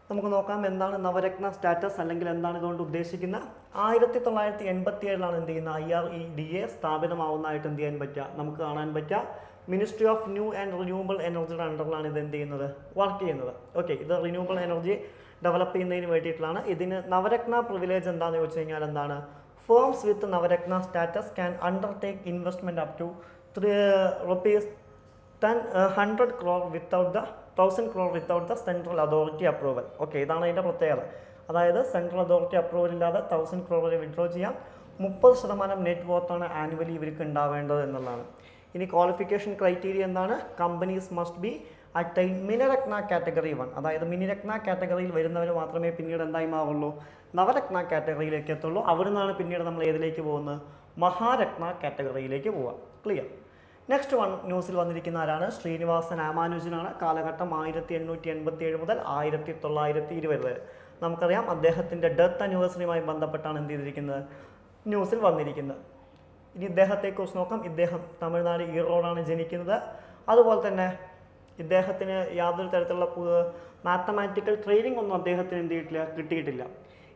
നമുക്ക് നോക്കാം എന്താണ് നവരത്ന സ്റ്റാറ്റസ് അല്ലെങ്കിൽ എന്താണ് ഇതുകൊണ്ട് ഉദ്ദേശിക്കുന്നത്. 1987 എന്ത് ചെയ്യുന്ന IREDA സ്ഥാപിതമാവുന്നതായിട്ട് എന്ത് ചെയ്യാൻ പറ്റുക? നമുക്ക് കാണാൻ പറ്റുക. Ministry of new and renewable എനർജിയുടെ അണ്ടറിലാണ് ഇത് എന്ത് ചെയ്യുന്നത്? വർക്ക് ചെയ്യുന്നത്. ഓക്കെ, ഇത് റിന്യൂവബിൾ എനർജി ഡെവലപ്പ് ചെയ്യുന്നതിന് വേണ്ടിയിട്ടുള്ളതാണ്. ഇതിന് നവരത്ന പ്രിവിലേജ് എന്താണെന്ന് ചോദിച്ചു കഴിഞ്ഞാൽ എന്താണ്? Firms with Navaratna status can undertake investment up to rupees 100 crore without the 1000 crore without the central authority approval. Okay, ഇതാണ് അതിൻ്റെ പ്രത്യേകത. അതായത് സെൻട്രൽ അതോറിറ്റി അപ്രൂവൽ ഇല്ലാതെ 1000 crore വരെ വിഡ്രോ ചെയ്യാം. 30% നെറ്റ് വർത്താണ് ആനുവലി ഇവർക്ക് ഉണ്ടാവേണ്ടത് എന്നുള്ളതാണ്. ഇനി ക്വാളിഫിക്കേഷൻ ക്രൈറ്റീരിയ എന്താണ്? Companies must be attain Miniratna category 1. അതായത് മിനിരത്ന കാറ്റഗറിയിൽ വരുന്നവർ മാത്രമേ പിന്നീട് എന്തായി മാറുള്ളൂ? നവരത്ന കാറ്റഗറിയിലേക്ക് എത്തുള്ളൂ. അവിടെ നിന്നാണ് പിന്നീട് നമ്മൾ ഏതിലേക്ക് പോകുന്നത്? മഹാരത്ന കാറ്റഗറിയിലേക്ക് പോവുക. ക്ലിയർ? നെക്സ്റ്റ് വൺ ന്യൂസിൽ വന്നിരിക്കുന്ന ആരാണ്? ശ്രീനിവാസൻ രാമാനുജനാണ്. കാലഘട്ടം 1887 മുതൽ 1920 വരെ. നമുക്കറിയാം അദ്ദേഹത്തിൻ്റെ ഡെത്ത് ആനിവേഴ്സറിയുമായി ബന്ധപ്പെട്ടാണ് എന്ത് ചെയ്തിരിക്കുന്നത്? ന്യൂസിൽ വന്നിരിക്കുന്നത്. ഇനി ഇദ്ദേഹത്തെക്കുറിച്ച് നോക്കാം. ഇദ്ദേഹം തമിഴ്നാട് ഈറോഡാണ് ജനിക്കുന്നത്. അതുപോലെ തന്നെ ഇദ്ദേഹത്തിന് യാതൊരു തരത്തിലുള്ള മാത്തമാറ്റിക്കൽ ട്രെയിനിങ് ഒന്നും അദ്ദേഹത്തിന് എന്ത് ചെയ്തിട്ടില്ല, കിട്ടിയിട്ടില്ല.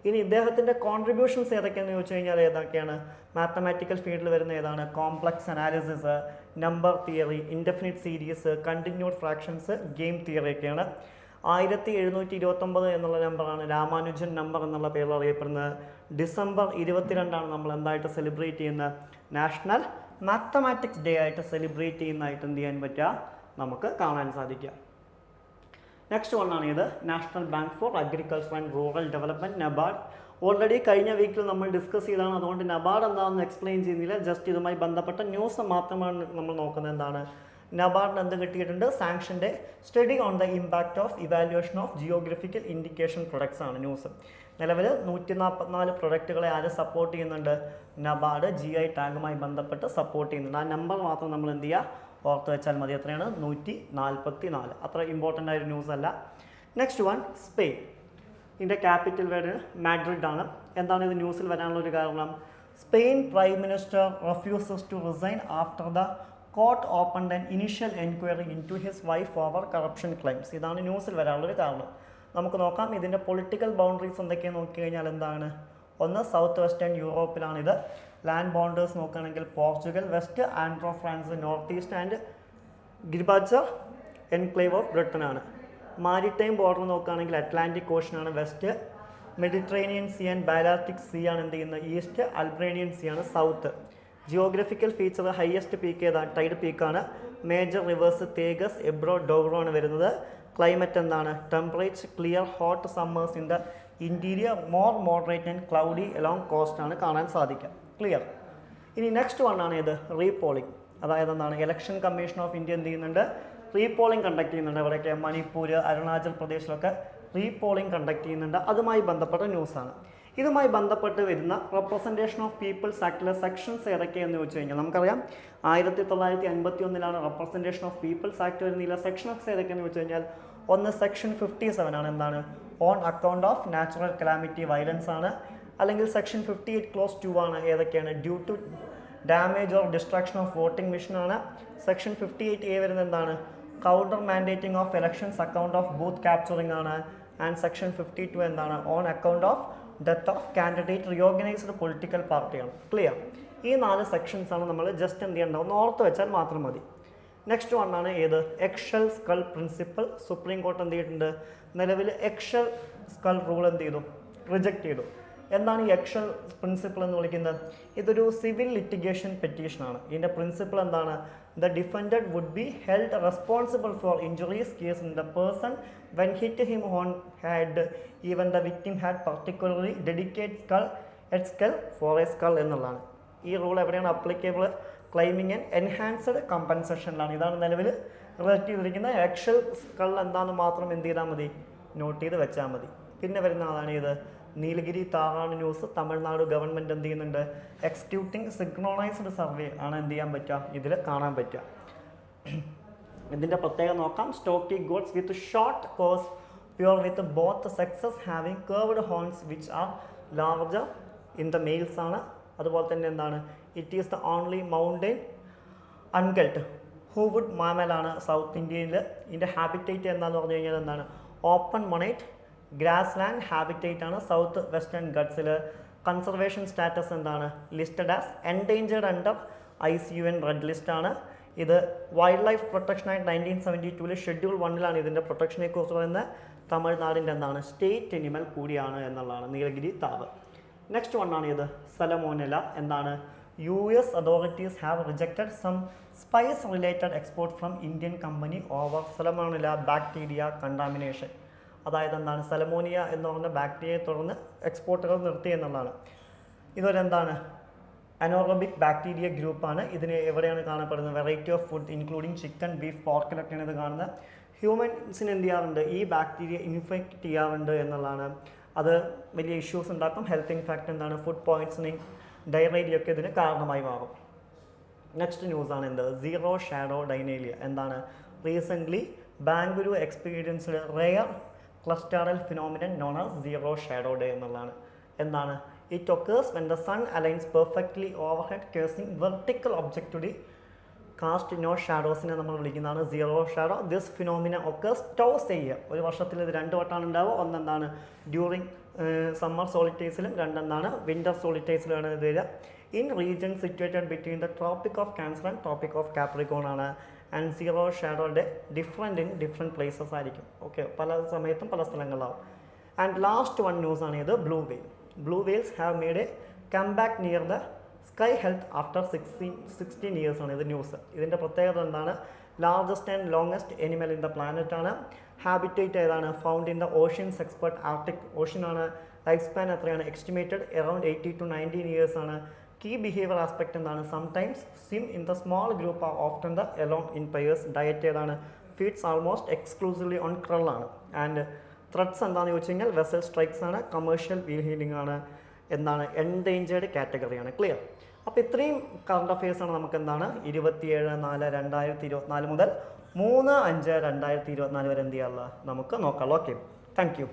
ഇനി ഇദ്ദേഹത്തിൻ്റെ കോൺട്രിബ്യൂഷൻസ് ഏതൊക്കെയാണെന്ന് ചോദിച്ചു കഴിഞ്ഞാൽ ഏതൊക്കെയാണ്? മാത്തമാറ്റിക്കൽ ഫീൽഡിൽ വരുന്ന ഏതാണ്? Complex analysis, number theory, indefinite series, continued fractions, game theory ഒക്കെയാണ്. 1729 എന്നുള്ള നമ്പറാണ് രാമാനുജൻ നമ്പർ എന്നുള്ള പേരിൽ അറിയപ്പെടുന്നത്. ഡിസംബർ 22 നമ്മൾ എന്തായിട്ട് സെലിബ്രേറ്റ് ചെയ്യുന്നത്? നാഷണൽ മാത്തമാറ്റിക്സ് ഡേ ആയിട്ട് സെലിബ്രേറ്റ് ചെയ്യുന്നതായിട്ട് എന്ത് ചെയ്യാൻ പറ്റുക? നമുക്ക് കാണാൻ സാധിക്കുക. നെക്സ്റ്റ് വണ്ണാണ് ഇത്. National bank for agriculture and rural development, NABARD. Already കഴിഞ്ഞ വീക്കിൽ നമ്മൾ ഡിസ്കസ് ചെയ്തതാണ്. അതുകൊണ്ട് നബാർഡ് എന്താണെന്ന് എക്സ്പ്ലെയിൻ ചെയ്യുന്നില്ല. ജസ്റ്റ് ഇതുമായി ബന്ധപ്പെട്ട ന്യൂസ് മാത്രമാണ് നമ്മൾ നോക്കുന്നത്. എന്താണ് നബാർഡിന് എന്ത് കിട്ടിയിട്ടുണ്ട്? സാങ്ഷൻ്റെ study on the impact of evaluation of geographical indication products ആണ് ന്യൂസ്. നിലവിൽ 144 പ്രൊഡക്റ്റുകളെ ആര് സപ്പോർട്ട് ചെയ്യുന്നുണ്ട്? നബാർഡ് GI ടാഗുമായി ബന്ധപ്പെട്ട് സപ്പോർട്ട് ചെയ്യുന്നുണ്ട്. ആ നമ്പർ മാത്രം നമ്മൾ എന്ത് ചെയ്യുക? ഓർത്ത് വെച്ചാൽ മതി. എത്രയാണ്? 144. അത്ര ഇമ്പോർട്ടൻ്റ് ആയൊരു ന്യൂസ് അല്ല. Next one, Spain. ഇതിൻ്റെ ക്യാപിറ്റൽ വേർഡ് മാഡ്രിഡ് ആണ്. എന്താണ് ഇത് ന്യൂസിൽ വരാനുള്ള ഒരു കാരണം? Spain prime minister refuses to resign after the court opened an initial enquiry in to his wife over corruption claims. ഇതാണ് ന്യൂസിൽ വരാനുള്ളൊരു കാരണം. നമുക്ക് നോക്കാം ഇതിൻ്റെ പൊളിറ്റിക്കൽ ബൗണ്ടറീസ് എന്തൊക്കെയാണ് നോക്കി കഴിഞ്ഞാൽ എന്താണ്? ഒന്ന്, സൗത്ത് വെസ്റ്റേൺ യൂറോപ്പിലാണിത്. ലാൻഡ് ബൗണ്ടേഴ്സ് നോക്കുകയാണെങ്കിൽ Portugal, west Andorra France, north east and ഗിർബാച്ചർ എൻക്ലേവ് ഓഫ് ബ്രിട്ടൻ ആണ്. മാരിടൈം ബോർഡർ നോക്കുകയാണെങ്കിൽ അറ്റ്ലാന്റിക് ഓഷനാണ് west, Mediterranean sea and Balearic sea ആണ് എന്ത് ചെയ്യുന്നത്? ഈസ്റ്റ്, അൽബ്രേനിയൻ സീ ആണ് south. Geographical feature highest peak ഏതാണ്? ടൈഡ് പീക്കാണ്. Major rivers Tagus, Ebro, Douro ആണ് വരുന്നത്. ക്ലൈമറ്റ് എന്താണ്? Temperature clear hot summers in the interior, more moderate and cloudy along cost ആണ് കാണാൻ സാധിക്കുക. ക്ലിയർ? ഇനി നെക്സ്റ്റ് വൺ ആണ് ഇത് റീപോളിംഗ്. അതായത് എന്താണ്? ഇലക്ഷൻ കമ്മീഷൻ ഓഫ് ഇന്ത്യ എന്ത് ചെയ്യുന്നുണ്ട്? റീപോളിംഗ് കണ്ടക്ട് ചെയ്യുന്നുണ്ട്. ഇവിടെയൊക്കെ മണിപ്പൂർ, അരുണാചൽ പ്രദേശിലൊക്കെ റീപോളിംഗ് കണ്ടക്ട് ചെയ്യുന്നുണ്ട്. അതുമായി ബന്ധപ്പെട്ട ന്യൂസാണ്. ഇതുമായി ബന്ധപ്പെട്ട് വരുന്ന റെപ്രസെൻറ്റേഷൻ ഓഫ് പീപ്പിൾസ് ആക്ടിലെ സെക്ഷൻസ് ഏതൊക്കെയെന്ന് ചോദിച്ചു കഴിഞ്ഞാൽ നമുക്കറിയാം 1951 റെപ്രസെൻറ്റേഷൻ ഓഫ് പീപ്പിൾസ് ആക്ട് വരുന്നില്ല. സെക്ഷൻസ് ഏതൊക്കെയെന്ന് ചോദിച്ചു കഴിഞ്ഞാൽ ഒന്ന് സെക്ഷൻ 57 ആണ്. എന്താണ്? On account of natural calamity violence ആണ്. അല്ലെങ്കിൽ സെക്ഷൻ 58 ക്ലോസ് 2 ആണ്. ഏതൊക്കെയാണ്? Due to damage or destruction of voting machine ആണ്. സെക്ഷൻ 58A വരുന്നത് എന്താണ്? Counter mandating of elections account of booth capturing ആണ്. ആൻഡ് സെക്ഷൻ 52 എന്താണ്? On account of death of candidate reorganised political പാർട്ടിയാണ്. ക്ലിയർ? ഈ 4 സെക്ഷൻസ് ആണ് നമ്മൾ ജസ്റ്റ് എന്ത് ചെയ്യേണ്ടത്? ഒന്ന് ഓർത്ത് വെച്ചാൽ മാത്രം മതി. നെക്സ്റ്റ് വൺ ആണ് ഏത് എക്സൽ സ്കൾ പ്രിൻസിപ്പൽ. സുപ്രീം കോർട്ട് എന്ത് ചെയ്തിട്ടുണ്ട്, നിലവിൽ എക്സൽ സ്കൾ റൂൾ എന്ത് ചെയ്തു, റിജക്റ്റ് ചെയ്തു. എന്താണ് ഈ എക്സൽ പ്രിൻസിപ്പിൾ എന്ന് വിളിക്കുന്നത്? ഇതൊരു സിവിൽ ലിറ്റിഗേഷൻ പെറ്റീഷനാണ്. ഇതിൻ്റെ പ്രിൻസിപ്പിൾ എന്താണ്? The defendant would be held responsible for injuries caused in the person when hit him on had even the victim had particularly delicate skull for a skull എന്നുള്ളതാണ്. ഈ റൂൾ എവിടെയാണ് അപ്ലിക്കബിൾ? ക്ലെയിമിങ് ആൻഡ് എൻഹാൻസ്ഡ് കമ്പൻസേഷനിലാണ്. ഇതാണ് നിലവിൽ റിജക്റ്റ് ചെയ്തിരിക്കുന്നത്. എക്സൽ സ്കൾ എന്താണെന്ന് മാത്രം എന്ത് ചെയ്താൽ മതി, നോട്ട് ചെയ്ത് വെച്ചാൽ മതി. പിന്നെ വരുന്ന ആളാണ് ഇത് നീലഗിരി താറാണ് ന്യൂസ്. തമിഴ്നാട് ഗവൺമെൻറ് എന്ത് ചെയ്യുന്നുണ്ട്, എക്സിക്യൂട്ടിംഗ് സിങ്ക്രോണൈസ്ഡ് സർവേ ആണ് എന്ത് ചെയ്യാൻ പറ്റുക, ഇതിൽ കാണാൻ പറ്റുക. ഇതിൻ്റെ പ്രത്യേകം നോക്കാം. Stocky goats with short coarse pure with both sexes having curved horns which are larger in the males ആണ്. അതുപോലെ തന്നെ എന്താണ്, it is the only mountain ungulate hoofed മാമലാണ് സൗത്ത് ഇന്ത്യയിൽ. ഇതിൻ്റെ ഹാബിറ്റേറ്റ് എന്താണെന്ന് പറഞ്ഞു കഴിഞ്ഞാൽ എന്താണ്, open montane grassland habitat ആണ് സൗത്ത് വെസ്റ്റേൺ ഗട്ട്സിൽ. കൺസർവേഷൻ സ്റ്റാറ്റസ് എന്താണ്, listed as endangered under ICUN red list ആണ്. ഇത് wildlife protection act 1972 schedule 1 ഇതിൻ്റെ പ്രൊട്ടക്ഷനെ കുറിച്ച് പറയുന്നത്. തമിഴ്നാടിൻ്റെ എന്താണ്, സ്റ്റേറ്റ് അനിമൽ കൂടിയാണ് എന്നുള്ളതാണ് നീലഗിരി താവ്. നെക്സ്റ്റ് വണ്ണാണ് ഇത് സലമോനെല. എന്താണ്, US authorities have rejected some spice related export from Indian company over salmonella bacteria contamination. അതായത് എന്താണ്, സലമോനിയ എന്ന് പറഞ്ഞ ബാക്ടീരിയയെ തുടർന്ന് എക്സ്പോർട്ടുകൾ നിർത്തി എന്നുള്ളതാണ്. ഇതൊരെന്താണ്, അനോറബിക് ബാക്ടീരിയ ഗ്രൂപ്പാണ്. ഇതിന് എവിടെയാണ് കാണപ്പെടുന്നത്, variety of food including chicken, beef, പോർക്കിലൊക്കെയാണ് ഇത് കാണുന്നത്. ഹ്യൂമൻസിന് എന്ത് ചെയ്യാറുണ്ട്, ഈ ബാക്ടീരിയ ഇൻഫെക്റ്റ് ചെയ്യാറുണ്ട് എന്നുള്ളതാണ്. അത് വലിയ ഇഷ്യൂസ് ഉണ്ടാക്കും. ഹെൽത്ത് ഇൻഫാക്റ്റ് എന്താണ്, ഫുഡ് പോയ്സണിങ്, ഡയറേരിയ ഒക്കെ ഇതിന് കാരണമായി മാറും. നെക്സ്റ്റ് ന്യൂസാണ് എന്ത്, സീറോ ഷാഡോ ഡൈനേലിയ. എന്താണ്, recently Bengaluru experienced rare celestial phenomenon known as zero shadow day എന്നുള്ളതാണ്. എന്താണ്, it occurs when the sun aligns perfectly overhead causing vertical object to ഡി കാസ്റ്റ് നോ ഷാഡോസിനെ നമ്മൾ വിളിക്കുന്നതാണ് സീറോ ഷാഡോ. This phenomena occurs twice a year. ഒരു വർഷത്തിൽ ഇത് 2 വട്ടമാണ് ഉണ്ടാവുക. ഒന്നെന്താണ് ഡ്യൂറിങ് സമ്മർ സോളിറ്റേഴ്സിലും, രണ്ടെന്താണ് വിൻ്റർ സോളിറ്റേഴ്സിലാണ് ഇത് വരിക. In region situated between the tropic of cancer and tropic of Capricorn ആണ്. ആൻഡ് സീറോ ഷാഡോയുടെ ഡിഫറെൻറ്റ് ഇൻ ഡിഫറെൻറ്റ് പ്ലേസസ് ആയിരിക്കും. ഓക്കെ, പല സമയത്തും പല സ്ഥലങ്ങളിലാവും. ആൻഡ് ലാസ്റ്റ് വൺ ന്യൂസാണ് ഇത് blue whale. Blue whales have made a come back near the sky health after 16 years ആണ് ഇത് ന്യൂസ്. ഇതിൻ്റെ പ്രത്യേകത എന്താണ്, largest and longest animal in the planet ആണ്. ഹാബിറ്റേറ്റ് ഏതാണ്, found in the oceans except Arctic Ocean ആണ്. ലൈഫ് സ്പാൻ എത്രയാണ്, എസ്റ്റിമേറ്റഡ് അറൌണ്ട് 80 to 90 years ആണ്. കീ ബിഹേവിയർ ആസ്പെക്ട് എന്താണ്, sometimes swim in the small group are often the alone in pairs. Diet ഏതാണ്, ഫീഡ്സ് ആൾമോസ്റ്റ് എക്സ്ക്ലൂസീവ്ലി ഓൺ ക്രൾ ആണ്. ആൻഡ് ത്രെഡ്സ് എന്താണെന്ന് ചോദിച്ചു കഴിഞ്ഞാൽ വെസൽ സ്ട്രൈക്സ് ആണ്, കമേഴ്ഷ്യൽ വീൽ ഹീലിംഗ് ആണ്, എന്താണ് എൻഡേഞ്ചേർഡ് കാറ്റഗറിയാണ്. ക്ലിയർ? അപ്പോൾ ഇത്രയും കറണ്ട് അഫയേഴ്സാണ് നമുക്ക് എന്താണ് 27/4/2024 മുതൽ 3/5/2024 വരെ എന്ത് ചെയ്യാനുള്ള നമുക്ക് നോക്കാം. Okay, thank you.